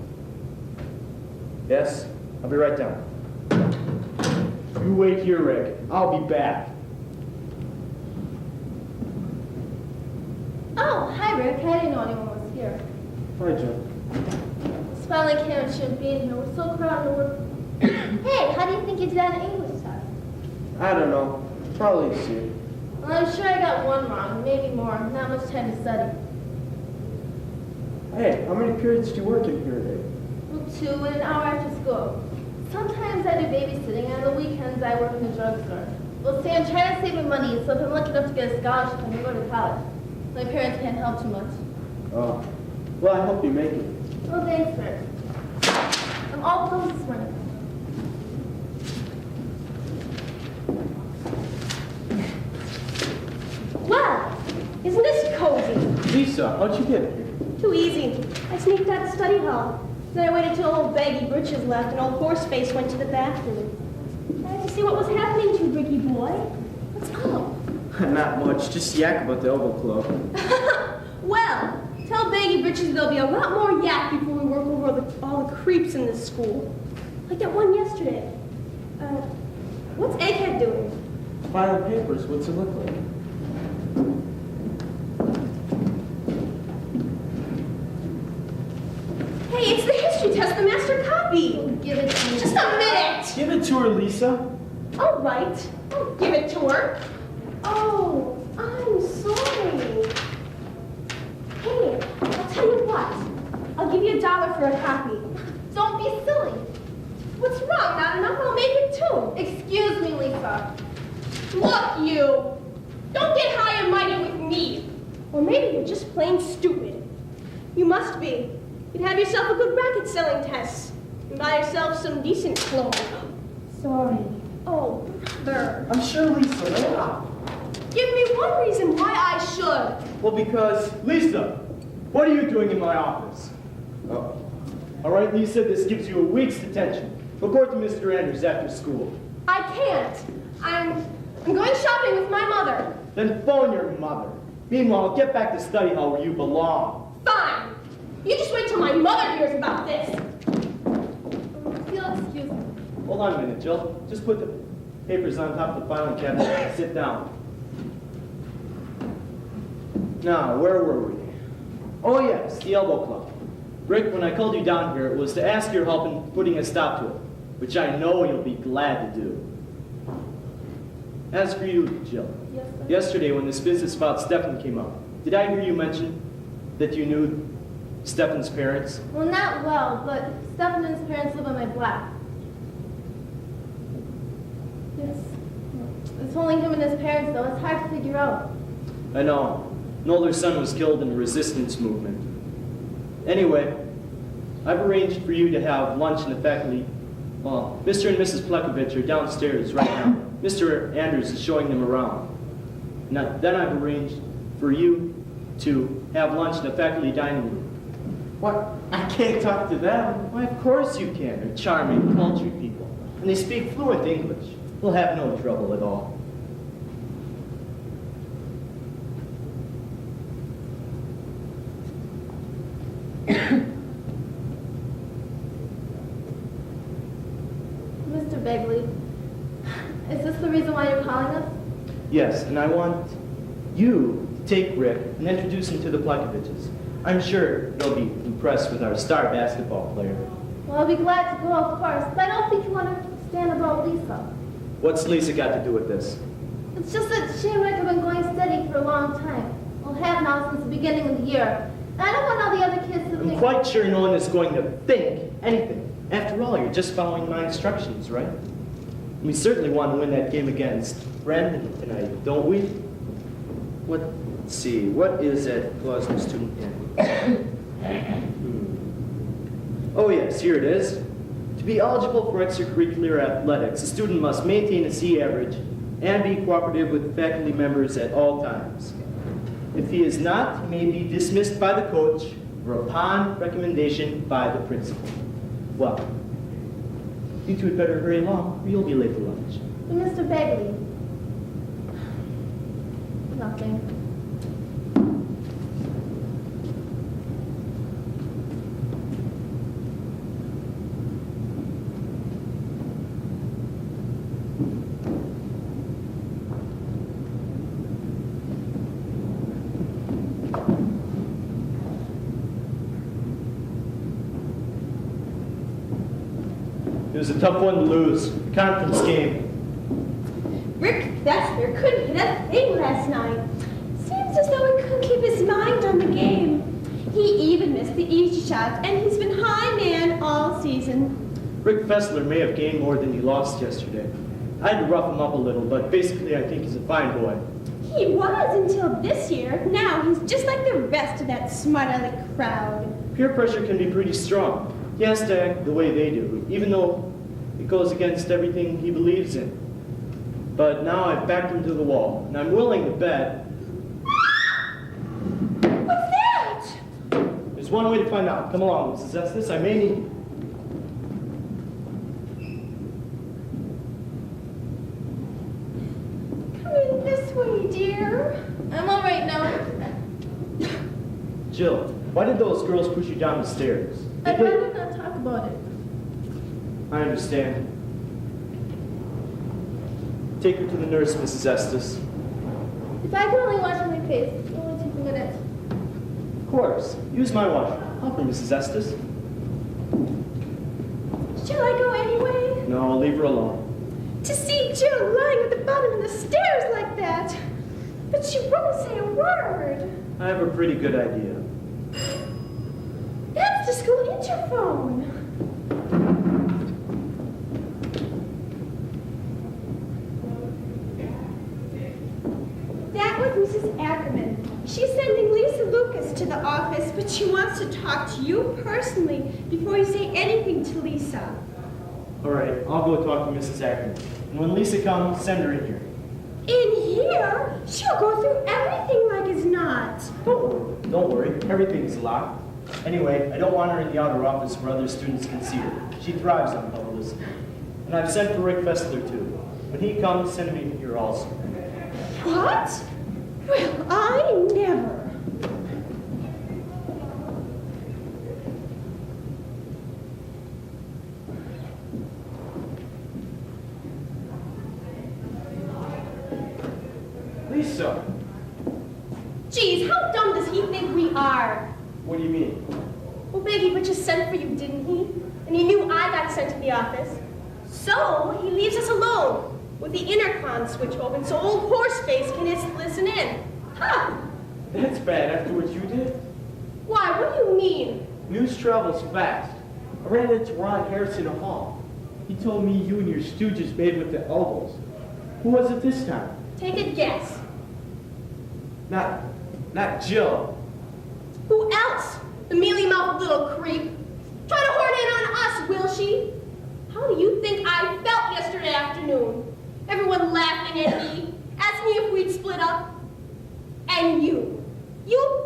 Yes? I'll be right down. You wait here, Rick. I'll be back.
Oh, hi, Rick. I didn't know anyone was here.
Hi, Joe.
It's finally Karen shouldn't be in here. We're so crowded. Hey, how do you think you did on the English test?
I don't know. Probably C.
Well, I'm sure I got 1 wrong, maybe more. Not much time to study.
Hey, how many periods do you work in here today?
Well, 2 and an hour after school. Sometimes I do babysitting, and on the weekends I work in the drugstore. Well, see, I'm trying to save my money, so if I'm lucky enough to get a scholarship, I'm going to go to college. My parents can't help too much.
Oh. Well, I hope you make it.
Oh, thanks, Rick. I'm all closed this morning.
Wow, isn't this cozy?
Lisa, how'd you get here?
Too easy. I sneaked out the study hall. Then I waited till old baggy britches left and old horseface went to the bathroom. I had to see what was happening to you, Ricky boy. What's up?
Not much. Just yak about the elbow club.
Well, tell baggy britches there'll be a lot more yak before we work over all the creeps in this school. Like that one yesterday. What's Egghead doing?
Filing papers. What's it look like?
Hey, it's the history test, the master copy.
Give it to me.
Just a minute.
Give it to her, Lisa.
All right. I'll give it to her. Oh, I'm sorry. Hey, I'll tell you what. I'll give you $1 for a copy.
Don't be silly.
What's wrong? Not enough? I'll make it too.
Excuse me, Lisa.
Look, you. Don't get high and mighty with me. Or maybe you're just plain stupid. You must be. You'd have yourself a good racket selling test. and buy yourself some decent clothes.
Sorry.
Oh, brother.
I'm sure Lisa will.
Give me one reason why I should.
Well, because, Lisa, what are you doing in my office? Oh. All right, Lisa, this gives you a week's detention. Report to Mr. Andrews after school.
I can't. I'm going shopping with my mother.
Then phone your mother. Meanwhile, get back to study hall where you belong.
Fine. You just wait till my mother hears about this.
If you'll excuse me.
Hold on a minute, Jill. Just put the papers on top of the filing cabinet and sit down. Now, where were we? Oh yes, the Elbow Club. Rick, when I called you down here, it was to ask your help in putting a stop to it, which I know you'll be glad to do. As for you, Jill,
Yes, sir.
yesterday when this business about Stefan came up, did I hear you mention that you knew Stefan's parents?
Well, not well, but Stefan and his parents live on my block. It's only him and his parents, though. It's hard to figure out.
I know. An older son was killed in the resistance movement. Anyway, I've arranged for you to have lunch in the faculty. Well, Mr. and Mrs. Plekovich are downstairs right now. Mr. Andrews is showing them around. Now, then I've arranged for you to have lunch in the faculty dining room.
What? I can't talk to them.
Why, of course you can. They're charming, cultured people. And they speak fluent English. We'll have no trouble at all.
Mr. Begley, is this the reason why you're calling us?
Yes, and I want you to take Rick and introduce him to the Plekoviches. I'm sure they'll be impressed with our star basketball player.
Well, I'll be glad to go, of course, but I don't think you understand about Lisa.
What's Lisa got to do with this?
It's just that she and Rick have been going steady for a long time. Well, have now since the beginning of the year. And I don't want all the other kids to
I'm
think...
quite sure no one is going to think anything. After all, you're just following my instructions, right? We certainly want to win that game against Brandon tonight, don't we? Let's see, what is that Glasgow student in? Oh yes, here it is. To be eligible for extracurricular athletics, a student must maintain a C average and be cooperative with faculty members at all times. If he is not, he may be dismissed by the coach or upon recommendation by the principal. Well, you two had better hurry along or you'll be late for lunch.
Mr. Begley. Nothing.
It was a tough one to lose. A conference game.
Rick Fessler couldn't hit a thing last night. Seems as though he couldn't keep his mind on the game. He even missed the easy shots, and he's been high man all season.
Rick Fessler may have gained more than he lost yesterday. I had to rough him up a little, but basically I think he's a fine boy.
He was until this year. Now he's just like the rest of that smart-aleck crowd.
Peer pressure can be pretty strong. He has to act the way they do, even though it goes against everything he believes in. But now I've backed him to the wall, and I'm willing to bet.
What's that?
There's one way to find out. Come along, Mrs. Estes. I may need you.
Come in this way, dear.
I'm all right now.
Jill, why did those girls push you down the stairs?
I'd rather not talk about it.
I understand. Take her to the nurse, Mrs. Estes.
If I could only wash my face, it would only take a minute.
Of course. Use my wash. Offer, Mrs. Estes.
Shall I go anyway?
No, leave her alone.
To see Jill lying at the bottom of the stairs like that. But she won't say a word.
I have a pretty good idea.
That's the school interphone. That was Mrs. Ackerman. She's sending Lisa Lucas to the office, but she wants to talk to you personally before you say anything to Lisa.
All right, I'll go talk to Mrs. Ackerman. And when Lisa comes, send her in here.
In here? She'll go through everything like it's not.
Don't worry, everything's locked. Anyway, I don't want her in the outer office where other students can see her. She thrives on publicity. And I've sent for Rick Fessler too. When he comes, send him in here also.
What? Well, I never.
Lisa,
Geez, how dumb does he think we are?
what do you mean?
Well, Biggie Butcher sent for you, didn't he? And he knew I got sent to the office. So he leaves us alone with the intercom switch open so old Horseface can just listen in. Huh?
That's bad after what you did.
Why, what do you mean?
News travels fast. I ran into Ron Harris in a hall. He told me you and your stooges made with the elbows. Who was it this time?
Take a guess.
Not Jill.
Who else? The mealy-mouthed little creep. Try to horn in on us, will she? How do you think I felt yesterday afternoon? Everyone laughing at me, asking me if we'd split up. And you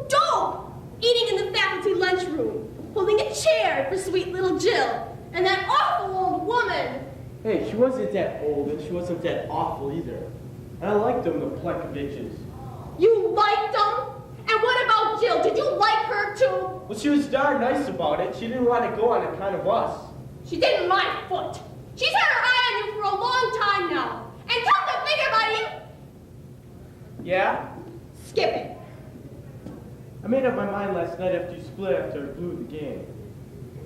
dope, eating in the faculty lunchroom, holding a chair for sweet little Jill, and that awful old woman.
Hey, she wasn't that old and she wasn't that awful either. And I liked them, the Plekoviches.
You liked them? And what about Jill? Did you like her too?
Well, she was darn nice about it. She didn't want to go on account of us.
She didn't my foot. She's had her eye on you for a long time now. And come to think about it,
Yeah?
skip it.
I made up my mind last night after you split after I blew the game.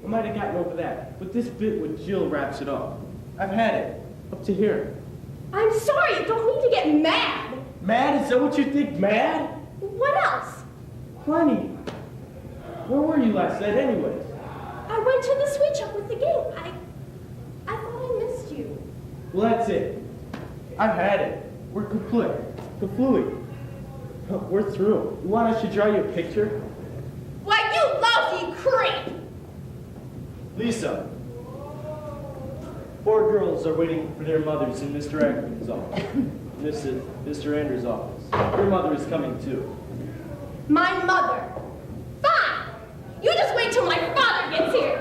I might have gotten over that, but this bit with Jill wraps it up. I've had it. Up to here.
I'm sorry, you don't need to get mad.
Mad? Is that what you think, mad?
What else?
Plenty. Where were you last night anyways?
I went to the switch up with the game. I thought I missed you.
Well, that's it. I've had it. We're complete. Completely. We're through. You want us to draw you a picture?
Why, you lousy creep!
Lisa. 4 girls are waiting for their mothers in Mr. Ackerman's office. This is Mr. Andrews' office. Your mother is coming too.
My mother. Fine. You just wait till my father gets here.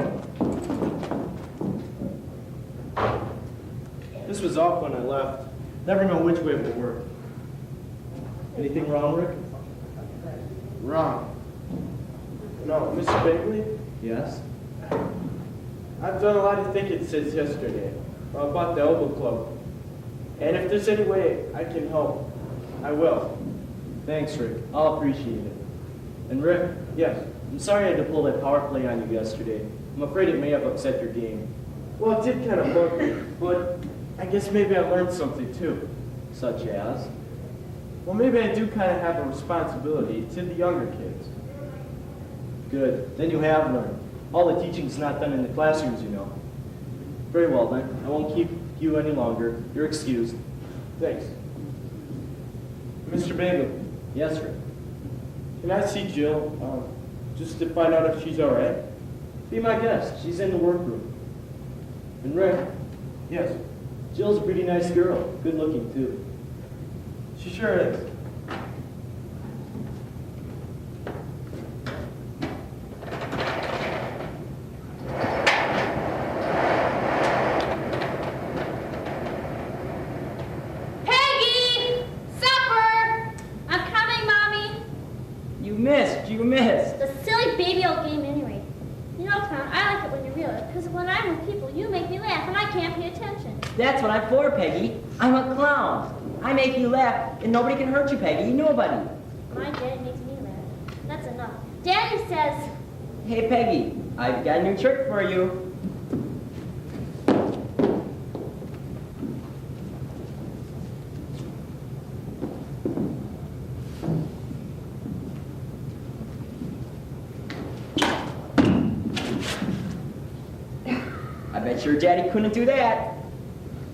This was off when I left. Never know which way it will work. Anything wrong, Rick?
Wrong. No, Mr. Bagley?
Yes.
I've done a lot of thinking since yesterday about the Elbow Club. And if there's any way I can help, I will.
Thanks, Rick. I'll appreciate it. And Rick?
Yes.
I'm sorry I had to pull that power play on you yesterday. I'm afraid it may have upset your game.
Well, it did kind of bug me, but I guess maybe I learned something too.
Such as?
Well, maybe I do kind of have a responsibility to the younger kids.
Good. Then you have learned. All the teaching's not done in the classrooms, you know. Very well, then. I won't keep you any longer. You're excused.
Thanks. Mr. Bagley,
Yes, Rick.
can I see Jill, just to find out if she's all right?
Be my guest. She's in the workroom. And Rick,
Yes,
Jill's a pretty nice girl. Good looking, too.
she sure is.
Peggy! Supper! I'm coming, Mommy.
You missed.
The silly baby old game anyway. You know, Clown, I like it when you're real, because when I'm with people, you make me laugh and I can't pay attention.
That's what I'm for, Peggy. I'm a clown. I make you laugh, and nobody can hurt you, Peggy. Nobody.
My daddy makes me laugh. That's enough. Daddy says,
Hey, Peggy, I've got a new trick for you. I bet your daddy couldn't do that.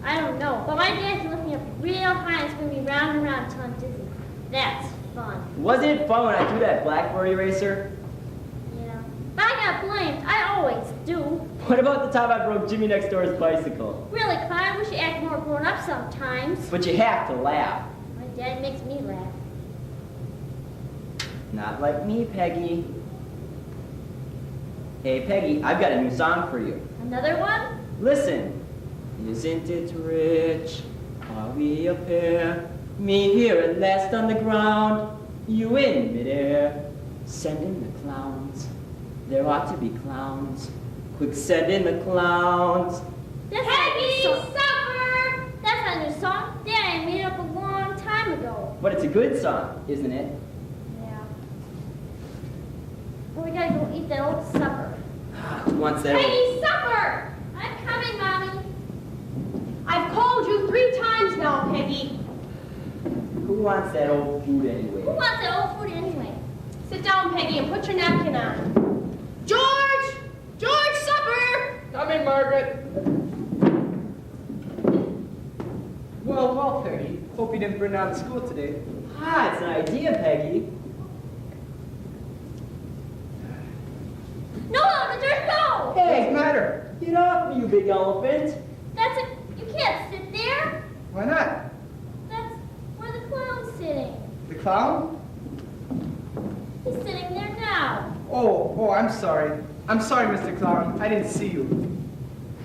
I don't know, but my dad can lift me up real high and spin me round and round until I'm dizzy. That's
fun. Wasn't it fun when I threw that blackboard eraser?
Yeah. But I got blamed. I always do.
What about the time I broke Jimmy next door's bicycle?
Really, Clyde, I wish you act more grown up sometimes.
But you have to laugh.
My dad makes me laugh.
Not like me, Peggy. Hey, Peggy, I've got a new song for you.
Another one?
Listen. Isn't it rich? Are we a pair? Me here at last on the ground, you in midair. Send in the clowns. There ought to be clowns. Quick, send in the clowns.
That's Peggy! Supper! That's a new song. Dad I made up a long time ago.
But it's a good song, isn't it?
Yeah. Well, we gotta go eat that old supper.
Who wants that?
Peggy, supper! I'm coming, Mommy. I've called you 3 times now, Peggy.
Who wants that old food anyway?
Who wants that old food anyway? Sit down, Peggy, and put your napkin on. George! George, supper!
Coming, Margaret. Well, Peggy. Hope you didn't burn down the school today.
Ah, it's an idea, Peggy.
No, George, no!
Hey, what's the matter? Get off me, you big elephant.
That's it. You can't sit there.
Why not?
That's where the clown's sitting.
The clown?
He's sitting there now.
Oh, I'm sorry. I'm sorry, Mr. Clown. I didn't see you.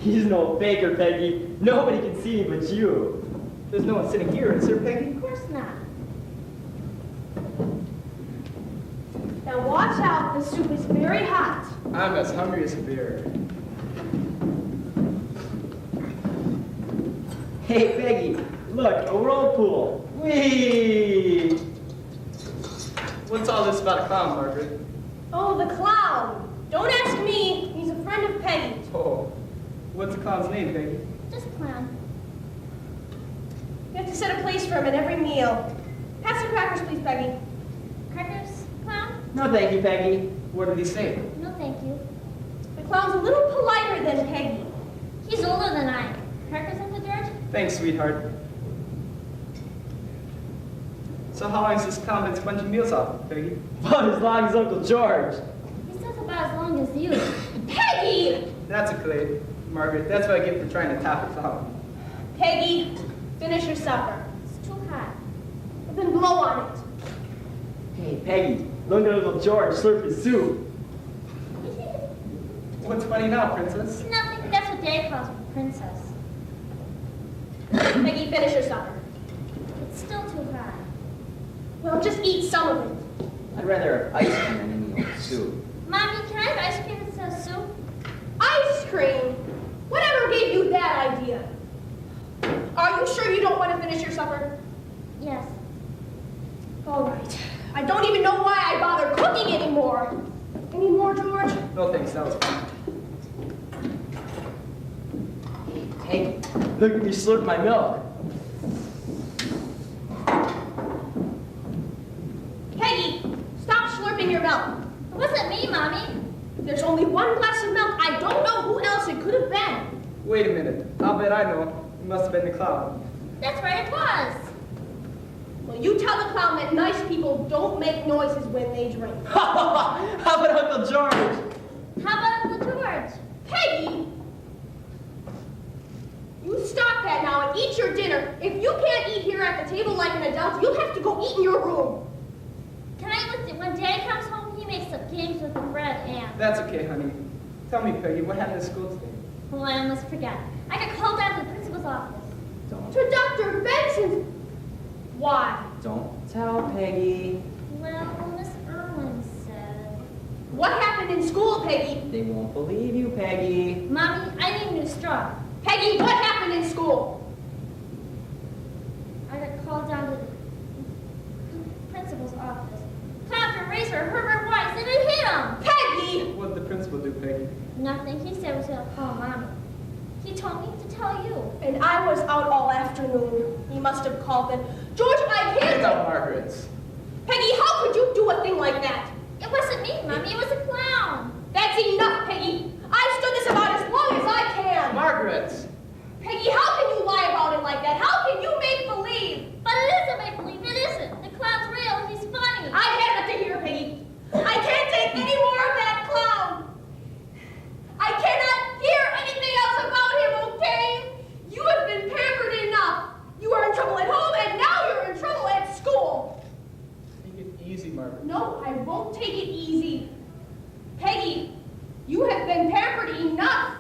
He's no faker, Peggy. Nobody can see me but you.
There's no one sitting here, is there, Peggy?
Of course not. Now watch out. The soup is very hot.
I'm as hungry as a bear.
Hey, Peggy, look, a whirlpool. Whee!
What's all this about a clown, Margaret?
Oh, the clown. Don't ask me. He's a friend of Peggy's.
Oh, what's the clown's name, Peggy?
Just clown. You have to set a place for him at every meal. Pass the crackers, please, Peggy. Crackers, clown?
No, thank you, Peggy.
What did he say?
No, thank you. The clown's a little politer than Peggy. He's older than I am. Crackers, Uncle George?
Thanks, sweetheart. So how long has this clown been sponging meals off, Peggy?
About as long as Uncle George.
He says about as long as you. Peggy!
That's a clay, Margaret. That's what I get for trying to top a clown.
Peggy, finish your supper. It's too hot. Then blow on it.
Hey, Peggy, look at Uncle George slurp his soup.
What's funny now, Princess?
Nothing. That's what Dad calls me, Princess. Peggy, finish your supper. It's still too hot. Well, just eat some of it.
I'd rather have ice cream than any old soup.
Mommy, can I have ice cream instead of soup? Ice cream? Whatever gave you that idea? Are you sure you don't want to finish your supper? Yes. All right. I don't even know why I bother cooking anymore. Any more, George?
No thanks, that was fine.
Hey, look at me slurp my milk.
Peggy, stop slurping your milk. It wasn't me, Mommy. There's only one glass of milk. I don't know who else it could have been.
Wait a minute. I'll bet I know. It must have been the clown.
That's right, it was. Well, you tell the clown that nice people don't make noises when they drink.
How about Uncle George?
How about Uncle George? Peggy! You stop that now and eat your dinner. If you can't eat here at the table like an adult, you'll have to go eat in your room. Can I listen? When Dad comes home, he makes up games with the bread and...
That's okay, honey. Tell me, Peggy, what happened at school today?
Oh, I almost forgot. I got called down to the principal's office.
Don't.
To Dr. Benson's. Why?
Don't tell Peggy.
Well, Miss Irwin said... What happened in school, Peggy?
They won't believe you, Peggy.
Mommy, I need a new straw. Peggy, what happened in school? I got called down to the principal's office. Dr. Razor, Herbert Weiss, and it hit him! Peggy!
What did the principal do, Peggy?
Nothing. He said was going to call Mommy. He told me to tell you. And I was out all afternoon. He must have called then. George, I can't...
Hands out, Margaret.
Peggy, how could you do a thing like that? It wasn't me, Mommy. It was a clown. That's enough, Peggy. I've stood this about as long as I can.
Margaret!
Peggy, how can you lie about it like that? How can you make believe? But it isn't make believe. It isn't. The clown's real. He's fine.
easy, Margaret.
No, I won't take it easy. Peggy, you have been pampered enough.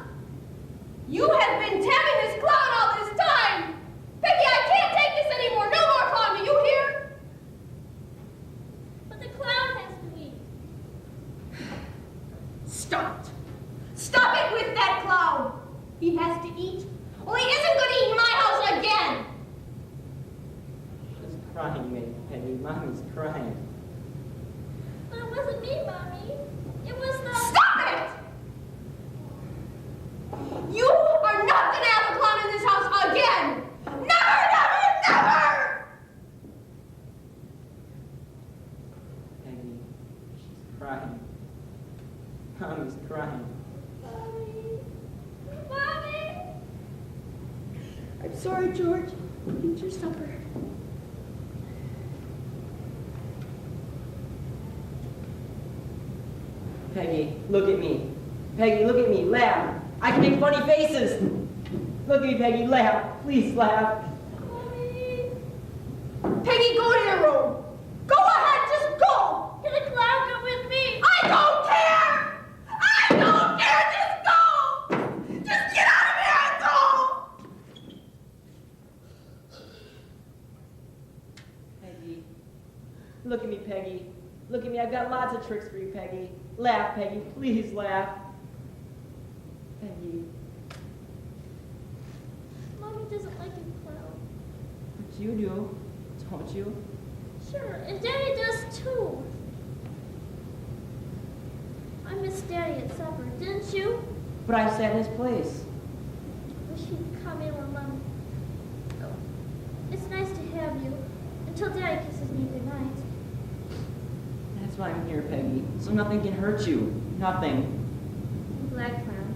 You have been tempting this clown all this time. Peggy, I can't take this anymore. No more clown, do you hear?
But the clown has to eat.
Stop it. Stop it with that clown. He has to eat. Well, he isn't going to eat in my house again.
She's crying, Peggy. Mommy's crying.
But it wasn't me, Mommy. It was the...
Stop it! You are not going to have a clown in this house again. Never, never, never!
Peggy, she's crying. Mommy's crying.
Mommy. Mommy.
I'm sorry, George. Eat your supper.
Peggy, look at me. Peggy, look at me. Laugh. I can make funny faces. Look at me, Peggy. Laugh. Please laugh.
Mommy.
Peggy, go to your room. Go ahead, just go.
Can the clown come with me?
I don't care. I don't care. Just go. Just get out of here and go.
Peggy. Look at me, Peggy. Look at me. I've got lots of tricks for you, Peggy. Laugh, Peggy. Please laugh. Peggy.
Mommy doesn't like a clown.
But you do, don't you?
Sure, and Daddy does too. I missed Daddy at supper, didn't you?
But I sat in his place.
Wish he'd come in when Mom... Oh, it's nice to have you. Until Daddy kisses me goodnight.
That's why I'm here, Peggy. So nothing can hurt you. Nothing.
I'm glad, clown.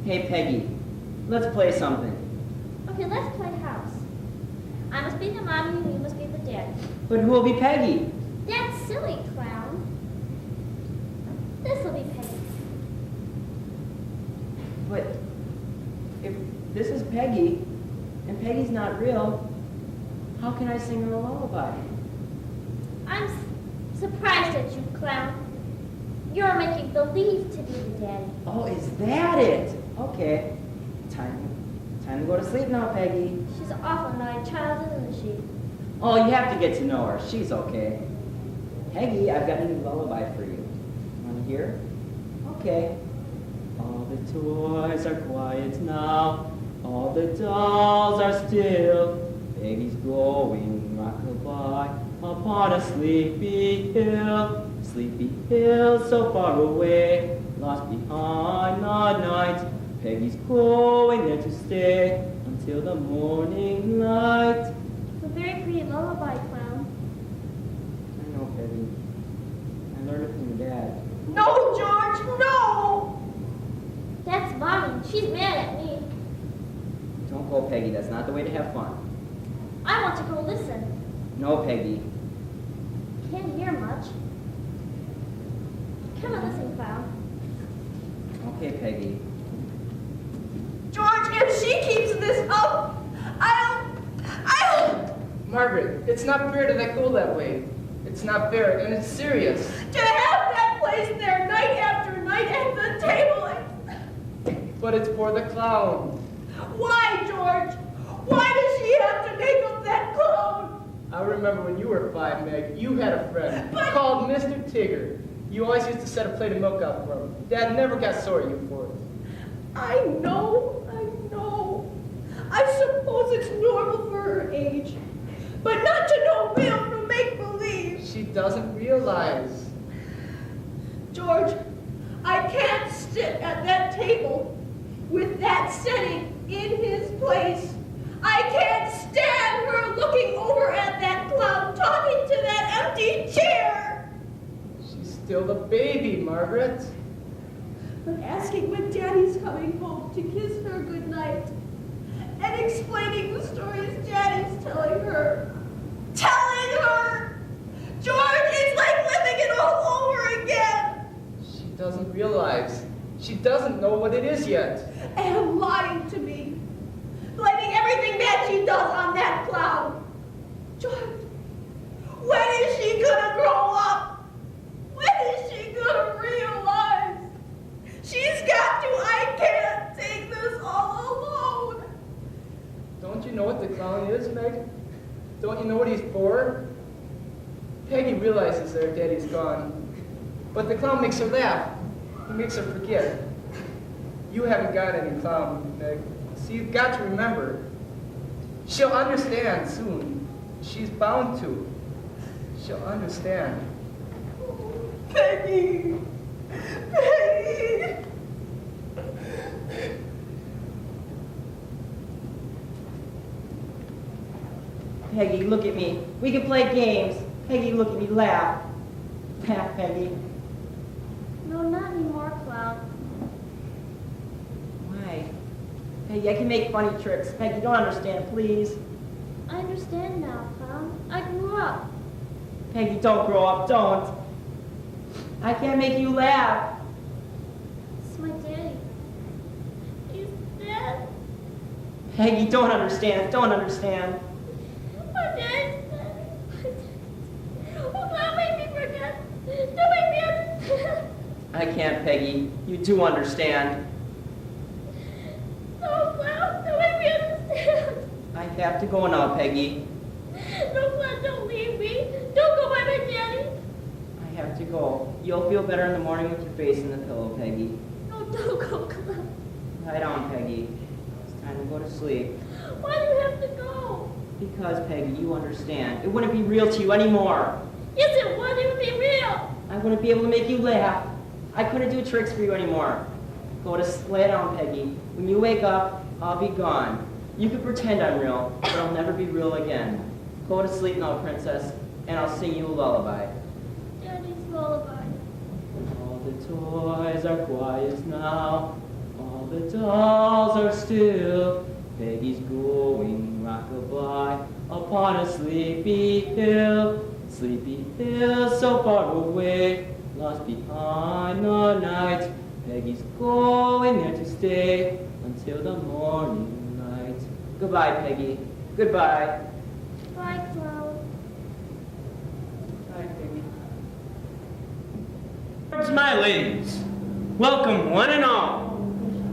Hey, Peggy. Let's play something.
Okay, let's play house. I must be the mommy and you must be the daddy.
But who will be Peggy?
That's silly, clown. This'll be Peggy.
But if this is Peggy, and Peggy's not real, how can I sing her a lullaby?
I'm surprised at you, clown. You're making believe to be the daddy.
Oh, is that it? Okay. Time to go to sleep now, Peggy.
She's an awful naughty child, isn't she?
Oh, you have to get to know her. She's okay. Peggy, I've got a new lullaby for you. Want to hear? Okay. All the toys are quiet now. All the dolls are still. Peggy's going rock-a-bye upon a sleepy hill. Sleepy hill so far away, lost behind the night. Peggy's going there to stay until the morning light.
It's a very pretty lullaby, clown.
I know, Peggy. I learned it from your dad.
No, George, no.
That's Mommy. She's mad at me.
Don't go, Peggy. That's not the way to have fun.
I want to go listen.
No, Peggy.
Can't hear much. Come on, listen, clown.
Okay, Peggy.
George, if she keeps this up, I'll...
Margaret, it's not fair to let go that way. It's not fair, and it's serious.
To have that place there night after night at the table.
But it's for the clown.
Why, George? Why does she have to make up that clown?
I remember when you were 5, Meg, you had a friend called Mr. Tigger. You always used to set a plate of milk out for him. Dad never got sore at you for it.
I know. I suppose it's normal for her age. But not to know real from make-believe.
She doesn't realize.
George, I can't sit at that table with that setting in his place. I can't stand her looking over at that clown, talking to that empty chair.
She's still a baby, Margaret.
But asking when Daddy's coming home to kiss her goodnight and explaining the stories Daddy's telling her. Telling her! George, it's like living it all over again!
She doesn't realize. She doesn't know what it is yet.
And lying to me. Blaming everything bad she does on that clown. George, when
door. Peggy realizes that her daddy's gone, but the clown makes her laugh. He makes her forget. You haven't got any clown, Meg. So you've got to remember. She'll understand soon. She's bound to. She'll understand.
Peggy! Peggy!
Peggy, look at me. We can play games. Peggy, look at me, laugh. Laugh, Peggy.
No, not anymore, Clown.
Why? Peggy, I can make funny tricks. Peggy, don't understand, please.
I understand now, Clown. I grew up.
Peggy, don't grow up, don't. I can't make you laugh.
It's my daddy. He's dead.
Peggy, don't understand, don't understand.
My daddy's dead. Oh, Clown, make me forget. Don't make me understand.
I can't, Peggy. You do understand.
No, Clown, don't make me understand.
I have to go now, Peggy.
No, Clown, don't leave me. Don't go by my daddy.
I have to go. You'll feel better in the morning with your face in the pillow, Peggy.
No, don't go, Clown.
Lie down, Peggy. It's time to go to sleep.
Why do you have to go?
Because, Peggy, you understand. It wouldn't be real to you anymore.
Yes, it would. It would be real.
I wouldn't be able to make you laugh. I couldn't do tricks for you anymore. Lay down, Peggy. When you wake up, I'll be gone. You can pretend I'm real, but I'll never be real again. Go to sleep now, Princess, and I'll sing you a lullaby.
Daddy's lullaby.
All the toys are quiet now. All the dolls are still. Peggy's going rock-a-bye upon a sleepy hill. Sleepy hill so far away, lost behind the night. Peggy's going there to stay until the morning light. Goodbye, Peggy. Goodbye.
Bye, Cloud.
Bye, Peggy.
Towards my ladies, welcome one and all.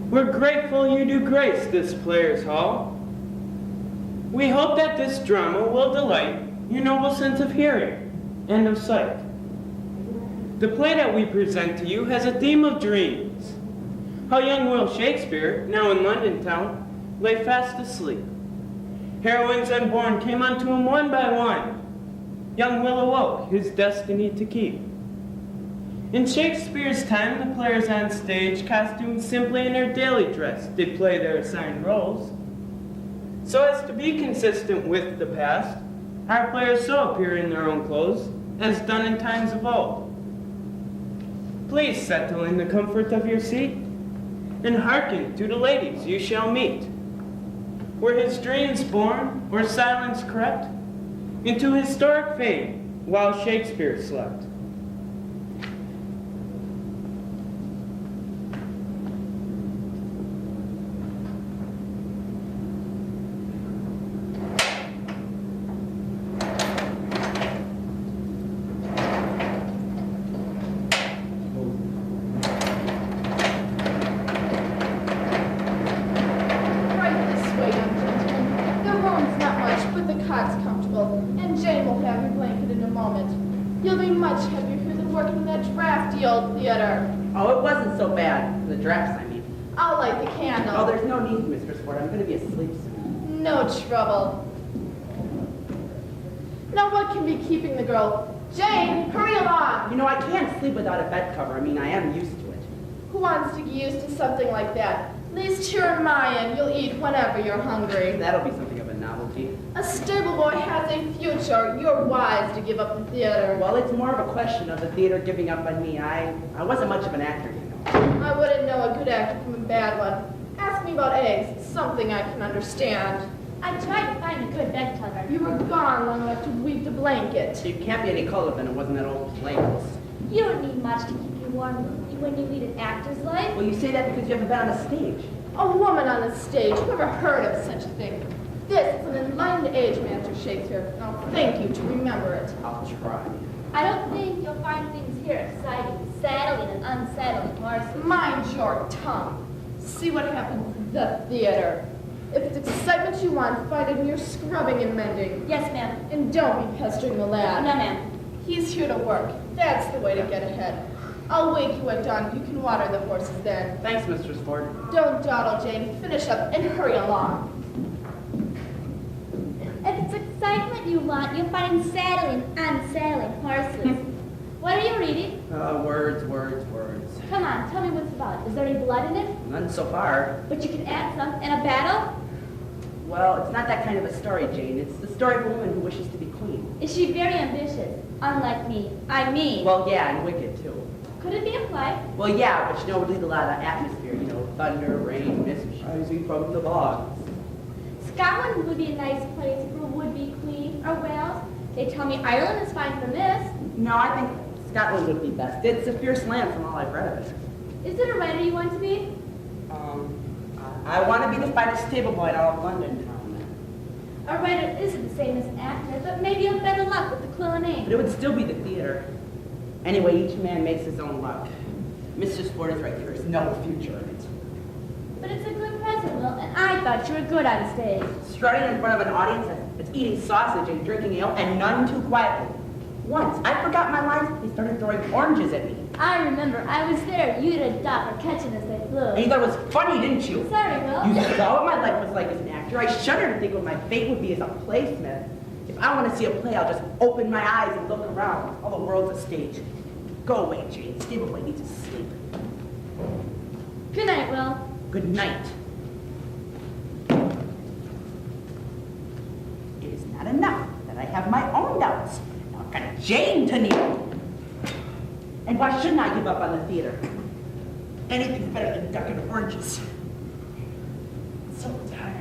We're grateful you do grace this Players' Hall. We hope that this drama will delight your noble sense of hearing and of sight. The play that we present to you has a theme of dreams. How young Will Shakespeare, now in London town, lay fast asleep. Heroines unborn came unto him one by one. Young Will awoke, his destiny to keep. In Shakespeare's time, the players on stage, costumed simply in their daily dress, did play their assigned roles. So as to be consistent with the past, our players so appear in their own clothes, as done in times of old. Please settle in the comfort of your seat, and hearken to the ladies you shall meet. Were his dreams born, or silence crept, into historic fame while Shakespeare slept?
Oh, it wasn't so bad. The drafts, I mean.
I'll light the candle.
Oh, there's no need, Mistress Ford. I'm going to be asleep soon.
No trouble. Now what can be keeping the girl? Jane, hurry along.
You know, I can't sleep without a bed cover. I mean, I am used to it.
Who wants to get used to something like that? At least here in my inn, you'll eat whenever you're hungry.
That'll be something of a novelty.
A stable boy has a future. You're wise to give up the theater.
Well, it's more of a question of the theater giving up on me. I wasn't much of an actor, you know.
I wouldn't know a good actor from a bad one. Ask me about eggs. Something I can understand.
I tried to find a good bed cover.
You were gone long enough to weave the blanket.
You can't be any colder than it was in that old blanket.
You don't need much to keep you warm when you lead an actor's life.
Well, you say that because you haven't been on a stage.
A woman on the stage. Who ever heard of such a thing? This is an enlightened age, Master Shakespeare. Now thank you to remember it.
I'll try.
I don't think you'll find things here exciting, saddling and unsettling horses.
Mind your tongue. See what happens in the theater.
If it's excitement you want, find it in your scrubbing and mending.
Yes, ma'am.
And don't be pestering the lad.
No, ma'am.
He's here to work. That's the way to get ahead. I'll wake you at dawn. You can water the horses then.
Thanks, Mistress Ford.
Don't dawdle, Jane. Finish up and hurry along.
If it's excitement you want, you'll find saddling and unsailing horses. What are you reading?
Words.
Come on, tell me what it's about. Is there any blood in it?
None so far.
But you can add some. In a battle?
Well, it's not that kind of a story, Jane. It's the story of a woman who wishes to be queen.
Is she very ambitious? Unlike me. I mean.
Well, yeah, and wicked, too.
Could it be a play?
Well, yeah, but it would leave a lot of atmosphere, thunder, rain, mist rising from the bogs.
Scotland would be a nice place for a would-be queen, or Wales. They tell me Ireland is fine for this.
No, I think Scotland would be best. It's a fierce land from all I've read of it.
Is it a writer you want to be?
I want to be the finest stable boy in all of London town.
A writer isn't the same as an actor, but maybe you'll have better luck with the quill and ink.
But it would still be the theater. Anyway, each man makes his own luck. Mistress Ford is right. There is no future in it.
But it's a good present, Will, and I thought you were good on stage.
Strutting in front of an audience that's eating sausage and drinking ale, and none too quietly. Once, I forgot my lines, they started throwing oranges at me.
I remember, I was there. You did a duck for catching as they flew.
And you thought it was funny, didn't you?
Sorry, Will.
You saw what my life was like as an actor. I shudder to think what my fate would be as a playsmith. If I want to see a play, I'll just open my eyes and look around. All the world's a stage. Go away, Jane. Stable boy needs to sleep.
Good night, Will.
Good night. It is not enough that I have my own doubts. Now I've got Jane to kneel. And why shouldn't I give up on the theater? Anything's better than duck and oranges. I'm so tired.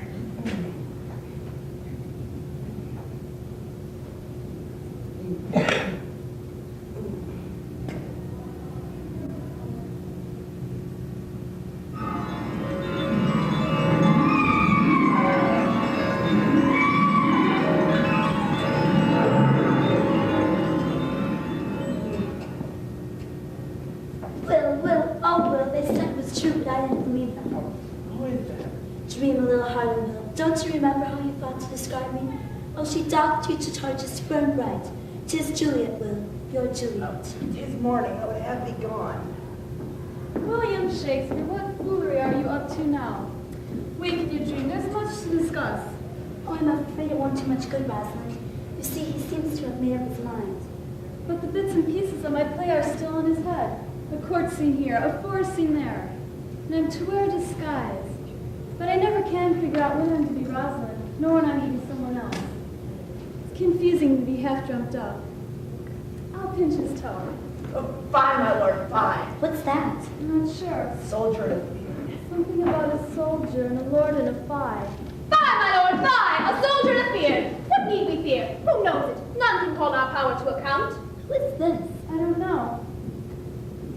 Don't you remember how you thought to describe me? Oh, she docked you to charge a sperm right. 'Tis Juliet, Will. You're Juliet.
'Tis morning. I would have thee gone.
William Shakespeare, what foolery are you up to now? Wake in your dream. There's much to discuss.
Oh, I'm afraid it won't do much good, Rosalind. You see, he seems to have made up his mind.
But the bits and pieces of my play are still in his head. A court scene here, a forest scene there. And I'm to wear a disguise. But I never can figure out when I'm to be Rosalind, nor when I'm to be someone else. It's confusing to be half dreamt up. I'll pinch his toe.
Oh, fine, my lord, fine.
What's that?
I'm not sure.
Soldier in a theater.
Something about a soldier and a lord and a five.
Fie, my lord, fie! A soldier in a fear! What need we fear? Who knows it? None can call our power to account.
Who is this?
I don't know.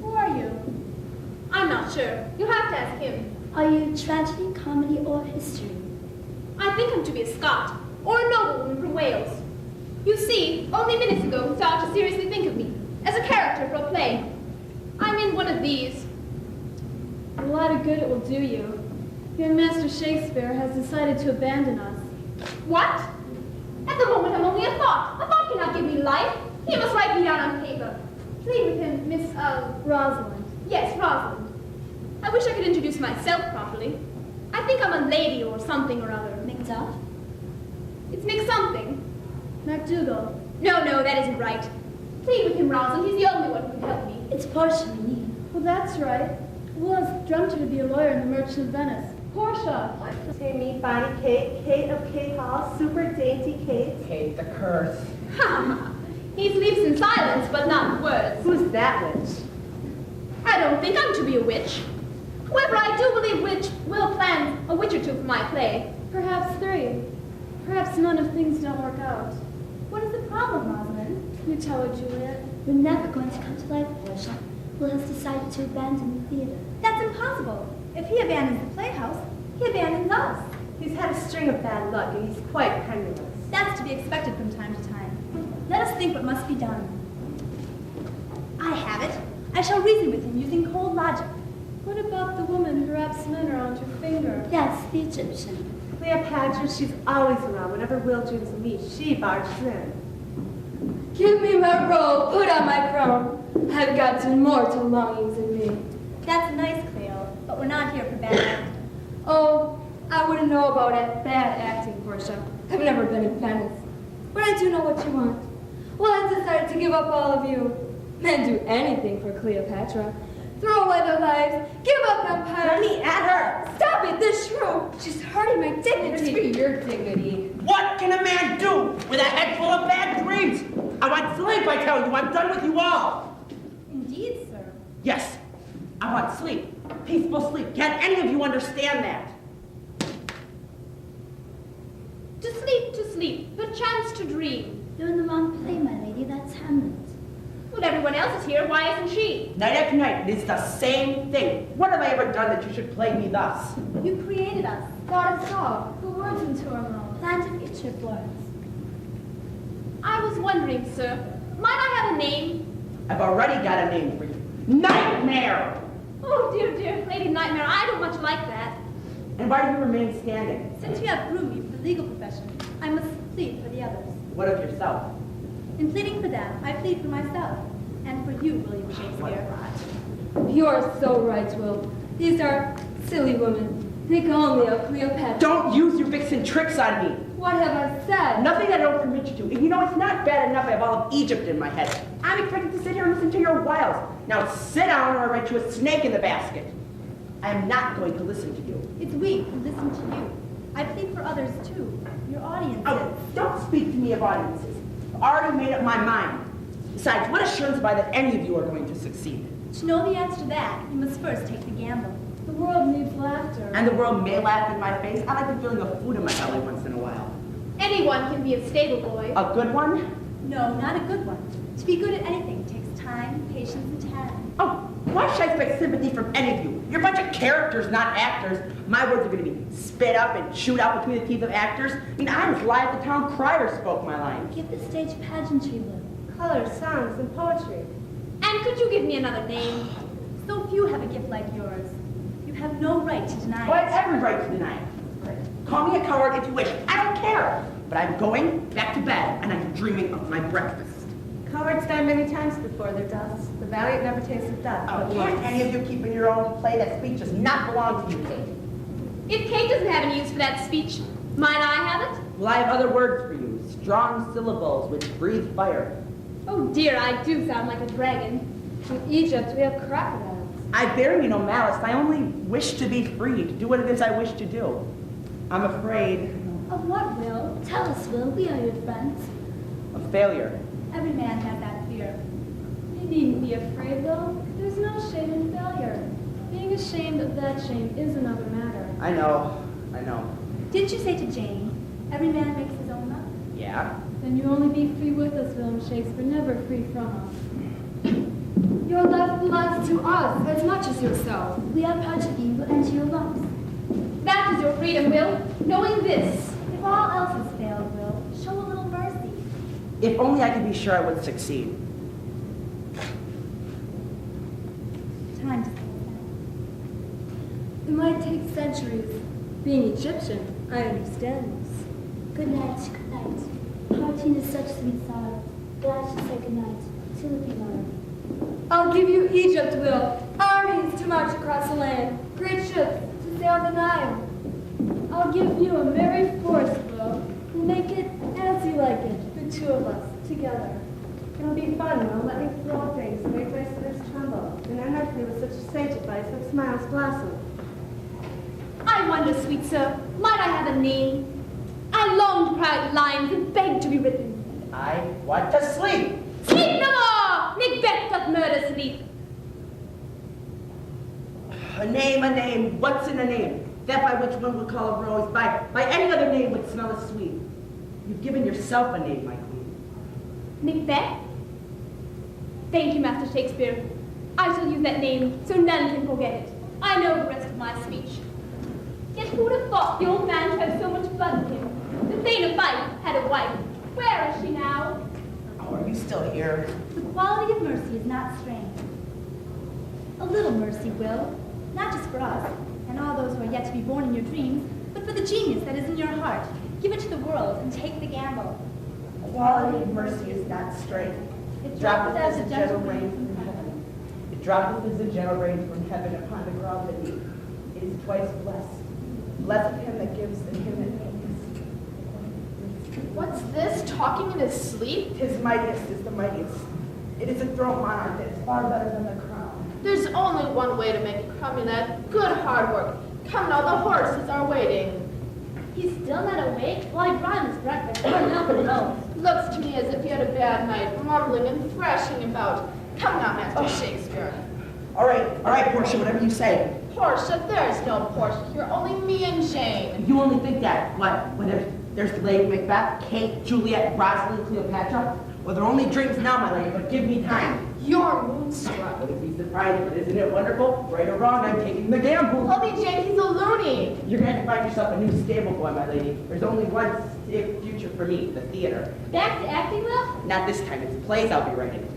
Who are you?
I'm not sure. You'll have to ask him.
Are you tragedy, comedy, or history?
I think I'm to be a Scot, or a noblewoman from Wales. You see, only minutes ago he started to seriously think of me, as a character for a play. I'm in one of these.
A lot of good it will do you. Your master Shakespeare has decided to abandon us.
What? At the moment I'm only a thought. A thought cannot give me life. He must write me down on paper. Plead with him, Miss,
Rosalind.
Yes, Rosalind. I wish I could introduce myself properly. I think I'm a lady or something or other.
Macduff?
It's Mick something.
MacDougall.
No, that isn't right. Plead with him, Rosalind. He's the only one who can help me.
It's Portia we need.
Well, that's right. Will has dreamt her to be a lawyer in the Merchant of Venice. Portia.
Say me, Bonnie Kate, Kate of Kate Hall, super dainty Kate.
Kate the curse.
Ha! He sleeps in silence, but not in words.
Who's that witch?
I don't think I'm to be a witch. However, I do believe Will plans a witch or two for my play.
Perhaps 3. Perhaps none if things don't work out.
What is the problem, Rosalind?
You tell her, Juliet.
We're never going to come to life, Portia. Will has decided to abandon the theater.
That's impossible. If he abandons the playhouse, he abandons us.
He's had a string of bad luck, and he's quite penniless.
That's to be expected from time to time. Let us think what must be done. I have it. I shall reason with him using cold logic.
What about the woman who wraps men around her finger?
Yes, the Egyptian.
Cleopatra, she's always around. Whenever Will dreams of me, she barges in.
Give me my robe, put on my crown. I've got immortal longings in me.
That's nice, Cleo, but we're not here for bad acting.
Oh, I wouldn't know about it. Bad acting, Portia. I've never been in Venice. But I do know what you want. Well, I've decided to give up all of you. Men do anything for Cleopatra. Throw away their lives, give up empire.
Let me at her!
Stop it, this shrew! She's hurting my dignity.
It's for your dignity.
What can a man do with a head full of bad dreams? I want sleep, I tell you. I'm done with you all.
Indeed, sir.
Yes, I want sleep. Peaceful sleep. Can't any of you understand that?
To sleep, perchance to dream.
You're in the wrong play, my lady. That's Hamlet.
Well, everyone else is here. Why isn't she?
Night after night, it is the same thing. What have I ever done that you should play me thus?
You created us.
God and saw, put words into our mouths.
Planned a future for us.
I was wondering, sir, might I have a name?
I've already got a name for you. Nightmare!
Oh, dear, dear, Lady Nightmare, I don't much like that.
And why do you remain standing?
Since you have groomed me for the legal profession, I must plead for the others.
What of yourself?
In pleading for them, I plead for myself. And for you, William Shakespeare.
You're so right, Will. These are silly women. Think only of Cleopatra.
Don't use your vixen tricks on me.
What have I said?
Nothing I don't permit you to. And you know, it's not bad enough I have all of Egypt in my head. I'm expected to sit here and listen to your wiles. Now sit down or I write you a snake in the basket. I am not going to listen to you.
It's we who listen to you. I plead for others too. Your audiences.
Oh, don't speak to me of audiences. I've already made up my mind. Besides, what assurance have I that any of you are going to succeed?
To know the answer to that, you must first take the gamble.
The world needs laughter.
And the world may laugh in my face. I like the feeling of food in my belly once in a while.
Anyone can be a stable boy.
A good one?
No, not a good one. To be good at anything takes time, patience, and talent.
Oh, why should I expect sympathy from any of you? You're a bunch of characters, not actors. My words are going to be spit up and chewed out between the teeth of actors. I mean, I was live at the town crier spoke my line.
Give the stage pageantry, Will.
Colors, songs, and poetry.
And could you give me another name?
So few have a gift like yours. You have no right to deny
Well, I
it.
have every right to deny it. Call me a coward if you wish. I don't care. But I'm going back to bed, and I'm dreaming of my breakfast.
Cowards die many times before their deaths. The valiant never tasted death.
Oh,
but
can't
once.
any of you keep in your own play? That speech does not belong to you, Kate.
If Kate doesn't have any use for that speech, might I have it?
Well, I have other words for you. Strong syllables which breathe fire.
Oh dear, I do sound like a dragon.
In Egypt, we have crocodiles.
I bear you no malice. I only wish to be free, to do what it is I wish to do. I'm afraid
Of what, Will? Tell us, Will. We are your friends.
of failure.
Every man has that fear.
You needn't be afraid, though. There's no shame in failure. Being ashamed of that shame is another matter.
I know.
Didn't you say to Jane, every man makes his own luck?
Yeah?
Then you only be free with us, William Shakespeare, never free from us. Your love belongs to us as much as yourself.
We are part of you and your loves.
That is your freedom, Will. Knowing this.
If all else has failed, Will, show a little mercy.
If only I could be sure I would succeed.
Time to say
It might take centuries. Being Egyptian, I understand this.
good night, good night. Parting is such sweet sorrow. Glad to say good night. Till it be morning.
I'll give you Egypt, Will. Armies to march across the land. Great ships to sail the Nile. I'll give you a merry force, Will. We'll make it as you like it, the two of us, together.
It'll be fun, Will. Let me throw things, make my spirits tremble. And unearthly with such a sanctified, such smiles blossom.
I wonder, sweet sir, might I have a name? I long to write lines and beg to be written.
I want to sleep.
Sleep no more! Macbeth doth murder sleep.
A name. What's in a name? That by which one would call a rose, by any other name would smell as sweet. You've given yourself a name, my queen.
Macbeth? Thank you, Master Shakespeare. I shall use that name so none can forget it. I know the rest of my speech. Yet who would have thought the old man had so much blood in him? The Thane of Fife had a wife. Where is she now?
Oh, are you still here?
The quality of mercy is not strange. A little mercy, Will, not just for us, and all those who are yet to be born in your dreams,
but for the genius that is in your heart. Give it to the world and take the gamble.
Quality of mercy is not straight. It droppeth as a gentle rain from heaven. It droppeth as a gentle rain from heaven upon the ground beneath. It is twice blessed. Blessed him that gives and him that takes.
What's this? Talking in his sleep?
His mightiest is the mightiest. It is a throne monarch that is far better than the crown.
There's only one way to make a crumb, lad. Good hard work. Come now, the horses are waiting.
He's still not awake? Well, I brought him his breakfast. Oh, no, no.
Looks to me as if he had a bad night, mumbling and thrashing about. Come now, Master Shakespeare.
All right, Portia, whatever you say.
Portia, there's no Portia here, only me and Jane.
You only think that. What? When there's Lady Macbeth, Kate, Juliet, Rosalind, Cleopatra? Well, they're only dreams now, my lady, but give me time.
You're moonstruck.
Wouldn't be surprised, but isn't it wonderful? Right or wrong, I'm taking the gamble.
Holy Jane, he's a loony.
You're going to find yourself a new stable boy, my lady. There's only one future for me, the theater.
Back to acting, Will?
Not this time. It's plays I'll be writing.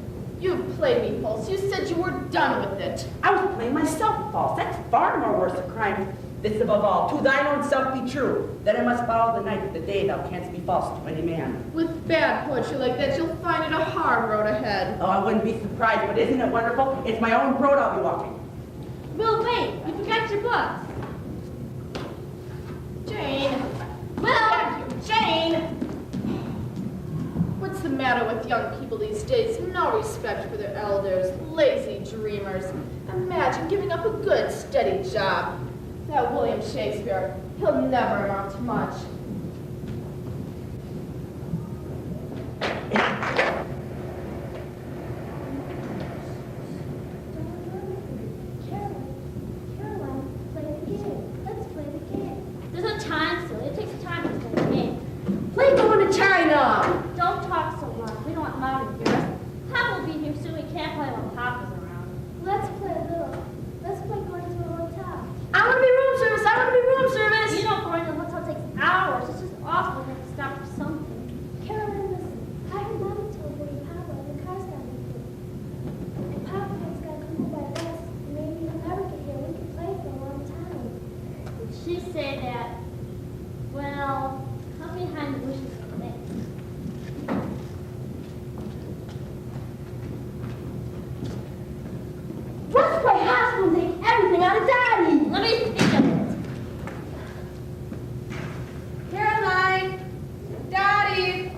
You've played me false. You said you were done with it.
I was playing myself false. That's far more worse a crime. This above all, to thine own self be true. Then I must follow the night of the day thou canst be false to any man.
With bad poetry like that, you'll find it a hard road ahead.
Oh, I wouldn't be surprised, but isn't it wonderful? It's my own road I'll be walking.
Will, wait. You forgot your books.
Jane.
Will!
Jane! What's the matter with young people these days? No respect for their elders. Lazy dreamers. Imagine giving up a good, steady job. That William Shakespeare, he'll never amount to much.
Caroline, play the game. Let's play the game. There's no time, silly. It takes time to play the game.
Play going to China!
Don't talk so loud. We don't want loud in here. Pop will be here soon. We can't play when Pop is around. Let's play a little. Let's play going to a hotel.
I want to be room service! I want to be room service!
You know, going to a hotel takes hours. It's just awful. We have to stop for something. Caroline, listen. I heard Mama told Baby Papa and the car's got to be here. And Papa has got to come home by bus. Maybe he'll never get here. We can play for a long time. Did she say that? Well, come behind the bushes for a minute. Let's play hospital and take everything out of Daddy. Let me think of it.
Caroline! Daddy!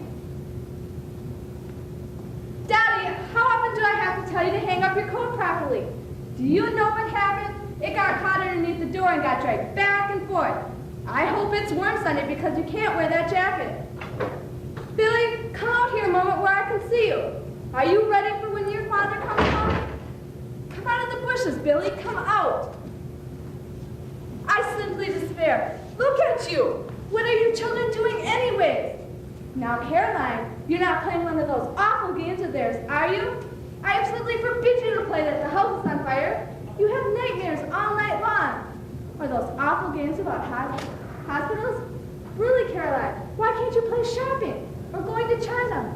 Daddy, how often do I have to tell you to hang up your coat properly? Do you know what happened? It got caught underneath the door and got dragged back and forth. I hope it's warm Sunday because you can't wear that jacket. Billy, come out here a moment where I can see you. Are you ready for when your father comes home? Come out of the bushes, Billy. Come out. I simply despair. Look at you. What are you children doing anyways? Now, Caroline, you're not playing one of those awful games of theirs, are you? I absolutely forbid you to play that the house is on fire. You have nightmares all night long. Or those awful games about hospitals? Really, Caroline, why can't you play shopping or going to China?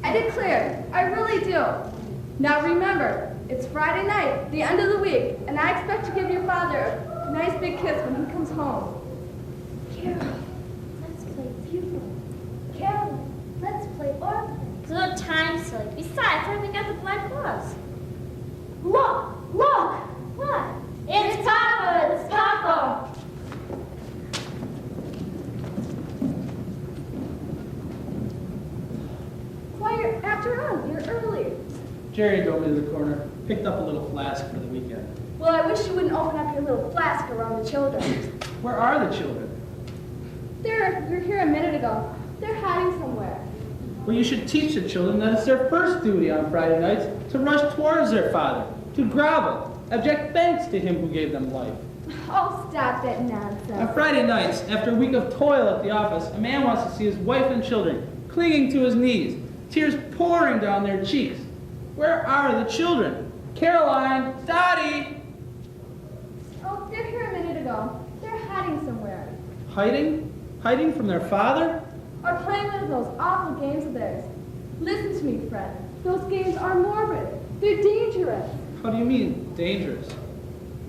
I declare, I really do. Now remember, it's Friday night, the end of the week, and I expect to give your father a nice big kiss when he comes home.
Carol, let's play funeral. Carol, let's play orphan. There's no time, silly. Besides, I haven't got the black gloves. Look! Look! What? It's Papa! It's Papa!
Why, after all, you're early.
Jerry drove me to the corner, picked up a little flask for the weekend.
Well, I wish you wouldn't open up your little flask around the children.
Where are the children?
They were here a minute ago. They're hiding somewhere.
Well, you should teach the children that it's their first duty on Friday nights to rush towards their father, to grovel, abject thanks to him who gave them life.
Oh, stop that nonsense.
On Friday nights, after a week of toil at the office, a man wants to see his wife and children clinging to his knees, tears pouring down their cheeks. Where are the children? Caroline, Dottie!
Oh, they're here a minute ago. They're hiding somewhere.
Hiding? Hiding from their father?
Or playing one of those awful games of theirs. Listen to me, friend. Those games are morbid. They're dangerous.
How do you mean, dangerous?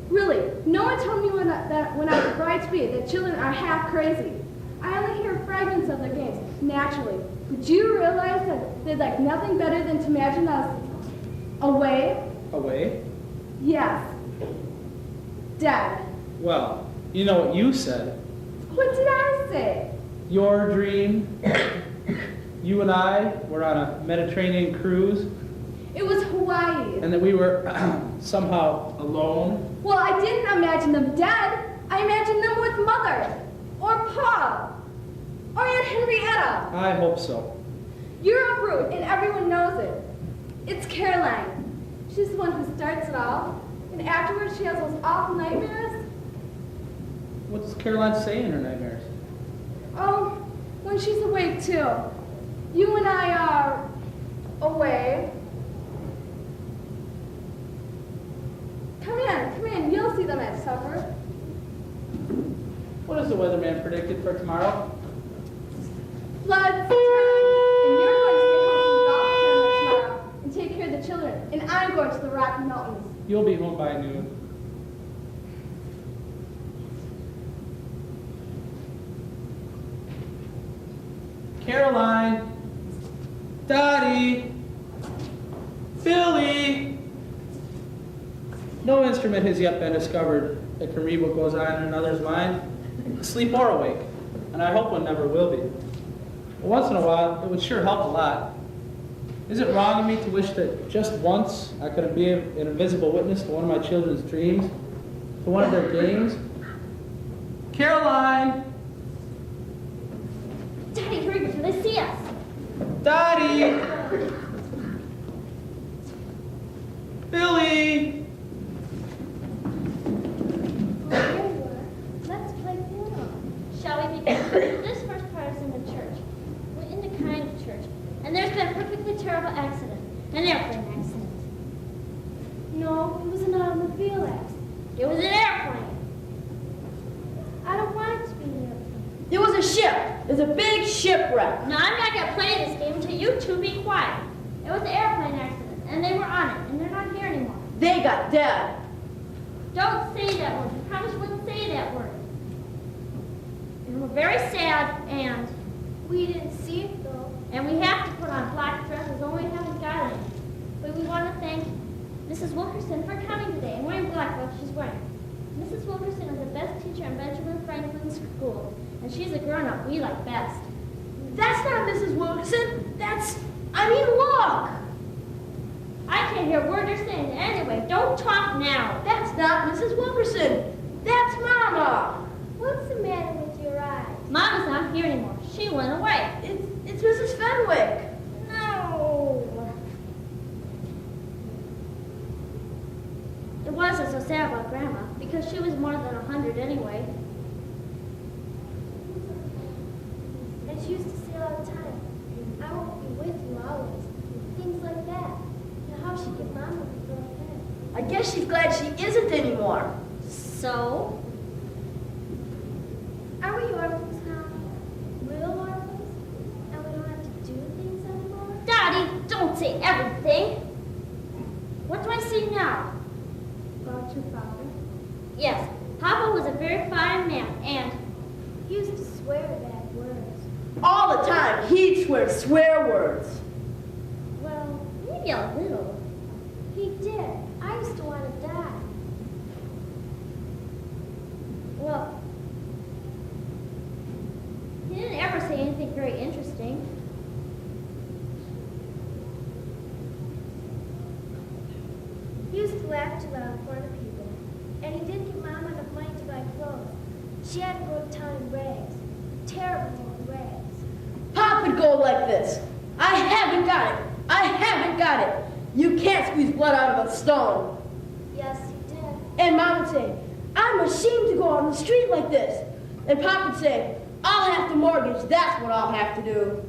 Really, no one told me when I was a bright speed that children are half crazy. I only hear fragments of their games, naturally. But you realize that there's like nothing better than to imagine us away?
Away?
Yes. Dead.
Well, you know what you said.
What did I say?
Your dream. You and I were on a Mediterranean cruise.
It was Hawaii.
And that we were somehow alone.
Well, I didn't imagine them dead. I imagined them with Mother, or Pa, or Aunt Henrietta.
I hope so.
You're a brute, and everyone knows it. It's Caroline. She's the one who starts it all, and afterwards she has those awful nightmares.
What does Caroline say in her nightmares?
Oh, when she's awake too. You and I are away. Come in, you'll see them at supper.
What has the weatherman predicted for tomorrow?
Floods, and you're going to stay home from the golf tournament tomorrow and take care of the children, and I'm going to the Rocky Mountains.
You'll be home by noon. Caroline, Dottie, Billy. No instrument has yet been discovered that can read what goes on in another's mind, asleep or awake, and I hope one never will be. But once in a while, it would sure help a lot. Is it wrong of me to wish that just once I could be an invisible witness to one of my children's dreams, to one of their games? Caroline!
Daddy, hurry before they see us.
Dottie! Billy!
Let's play piano. Shall we begin? This first part is in the church. We're in the kind of church. And there's been a perfectly terrible accident. An airplane accident. No, it was an automobile accident. It was an airplane. I don't want it to be an airplane.
It was a ship. It was a big shipwreck.
No, I'm not going to play this game until you two be quiet. It was an airplane accident, and they were on it, and they're not here anymore.
They got dead.
Don't say that word. You promised you wouldn't say that word. And we're very sad, and we didn't see it, though. And we have to put on black dresses, only we haven't got any. But we want to thank Mrs. Wilkerson for coming today and wearing black like she's wearing. Mrs. Wilkerson is the best teacher in Benjamin Franklin's school, and she's a grown-up we like best.
That's not Mrs. Wilkerson. Look.
I can't hear a word you're saying. Anyway, don't talk now.
That's not Mrs. Wilkerson. That's Mama.
What's the matter with your eyes? Mama's not here anymore. She went away.
It's Mrs. Fenwick.
No. It wasn't so sad about Grandma, because she was more than 100 anyway.
And she used to say all the time, I won't be with you always. Things like that. Now how she get Mama to go ahead?
I guess she's glad she isn't anymore.
So?
Are we orphans now? Real orphans? And we don't have to do things anymore?
Daddy, don't say everything. What do I see now?
About your father?
Yes, Papa was a very fine man, and
he used to swear bad words.
All the time, he'd swear words.
Well, maybe a little.
He did. I used to want to die.
Well, he didn't ever say anything very interesting.
He used to laugh too loud in front of people. And he didn't give Mama enough money to buy clothes. She had to go to town in rags. Terrible old rags.
Pop would go like this. I haven't got it. I haven't got it. You can't squeeze blood out of a stone.
Yes, he did.
And Mom would say, I'm ashamed to go on the street like this. And Pop would say, I'll have to mortgage. That's what I'll have to do.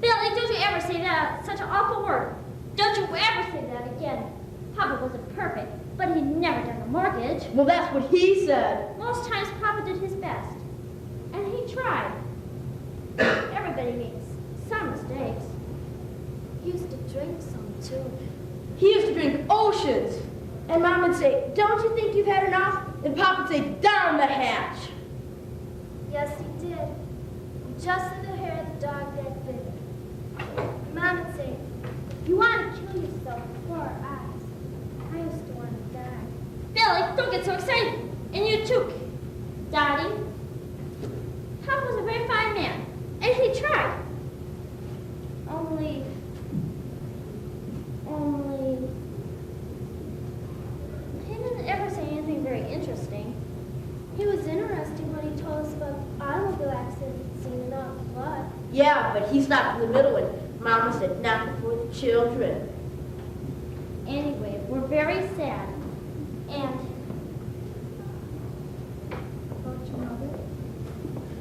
Billy, don't you ever say that. Such an awful word. Don't you ever say that again. Papa wasn't perfect, but he'd never done a mortgage.
Well, that's what he said.
Most times Papa did his best. And he tried. Everybody makes some mistakes.
He used to drink some, too.
He used to drink oceans.
And Mom would say, don't you think you've had enough? And Pop would say, down the hatch.
Yes, he did. Just as the hair of the dog that bit it. Mom would say, you want to kill yourself before our eyes. I used to want to die.
Billy, don't get so excited. And you too, Dottie. Pop was a very fine man, and he tried. Only, he didn't ever say anything very interesting.
He was interesting when he told us about automobile accidents and seen enough blood.
Yeah, but he stopped in the middle and Mama said, not before the children.
Anyway, we're very sad. And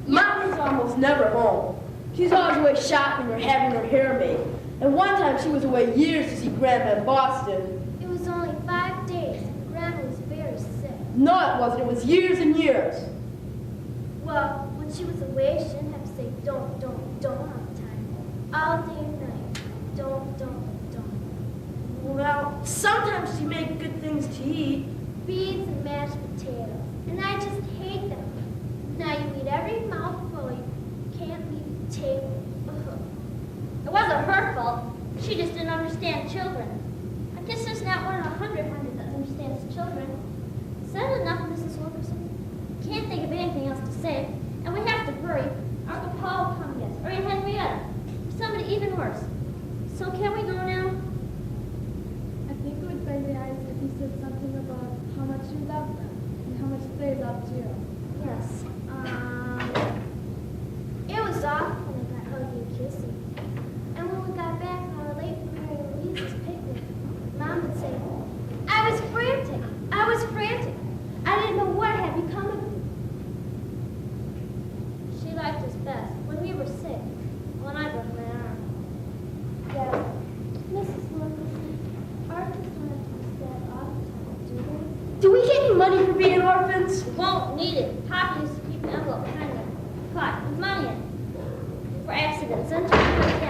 Mama's almost never home. She's always away shopping or having her hair made. And one time she was away years to see Grandma in Boston.
It was only 5 days, and Grandma was very sick.
No, it wasn't. It was years and years.
Well, when she was away, she didn't have to say don't all the time. All day and night. Don't.
Well, sometimes she made good things to eat.
Beans and mashed potatoes. And I just hate them. Now you eat every mouthful, you can't leave the table. Ugh.
it wasn't her fault. She just didn't understand children. I guess there's not one in 100 that understands children. Is that enough, Mrs. Wilkerson? Can't think of anything else to say, and we have to hurry. Uncle Paul will come yet, or Aunt Henrietta, or somebody even worse. So can we go now?
I think it would break the ice if you said something about how much you love them and how much they loved you.
Yes. It was awful when I got huggy and kissy. And when we got back on our late for Mary Louise's picnic, Mom would say, I was frantic. I didn't know what had become of you.
She liked us best when we were sick, when I broke my arm.
Yeah. Mrs. Wilkerson, orphans don't have to be sad all the time, do they?
Do we get any money for being orphans?
We won't need it. Papa used to keep an envelope behind the clock with money in it for accidents and things like that.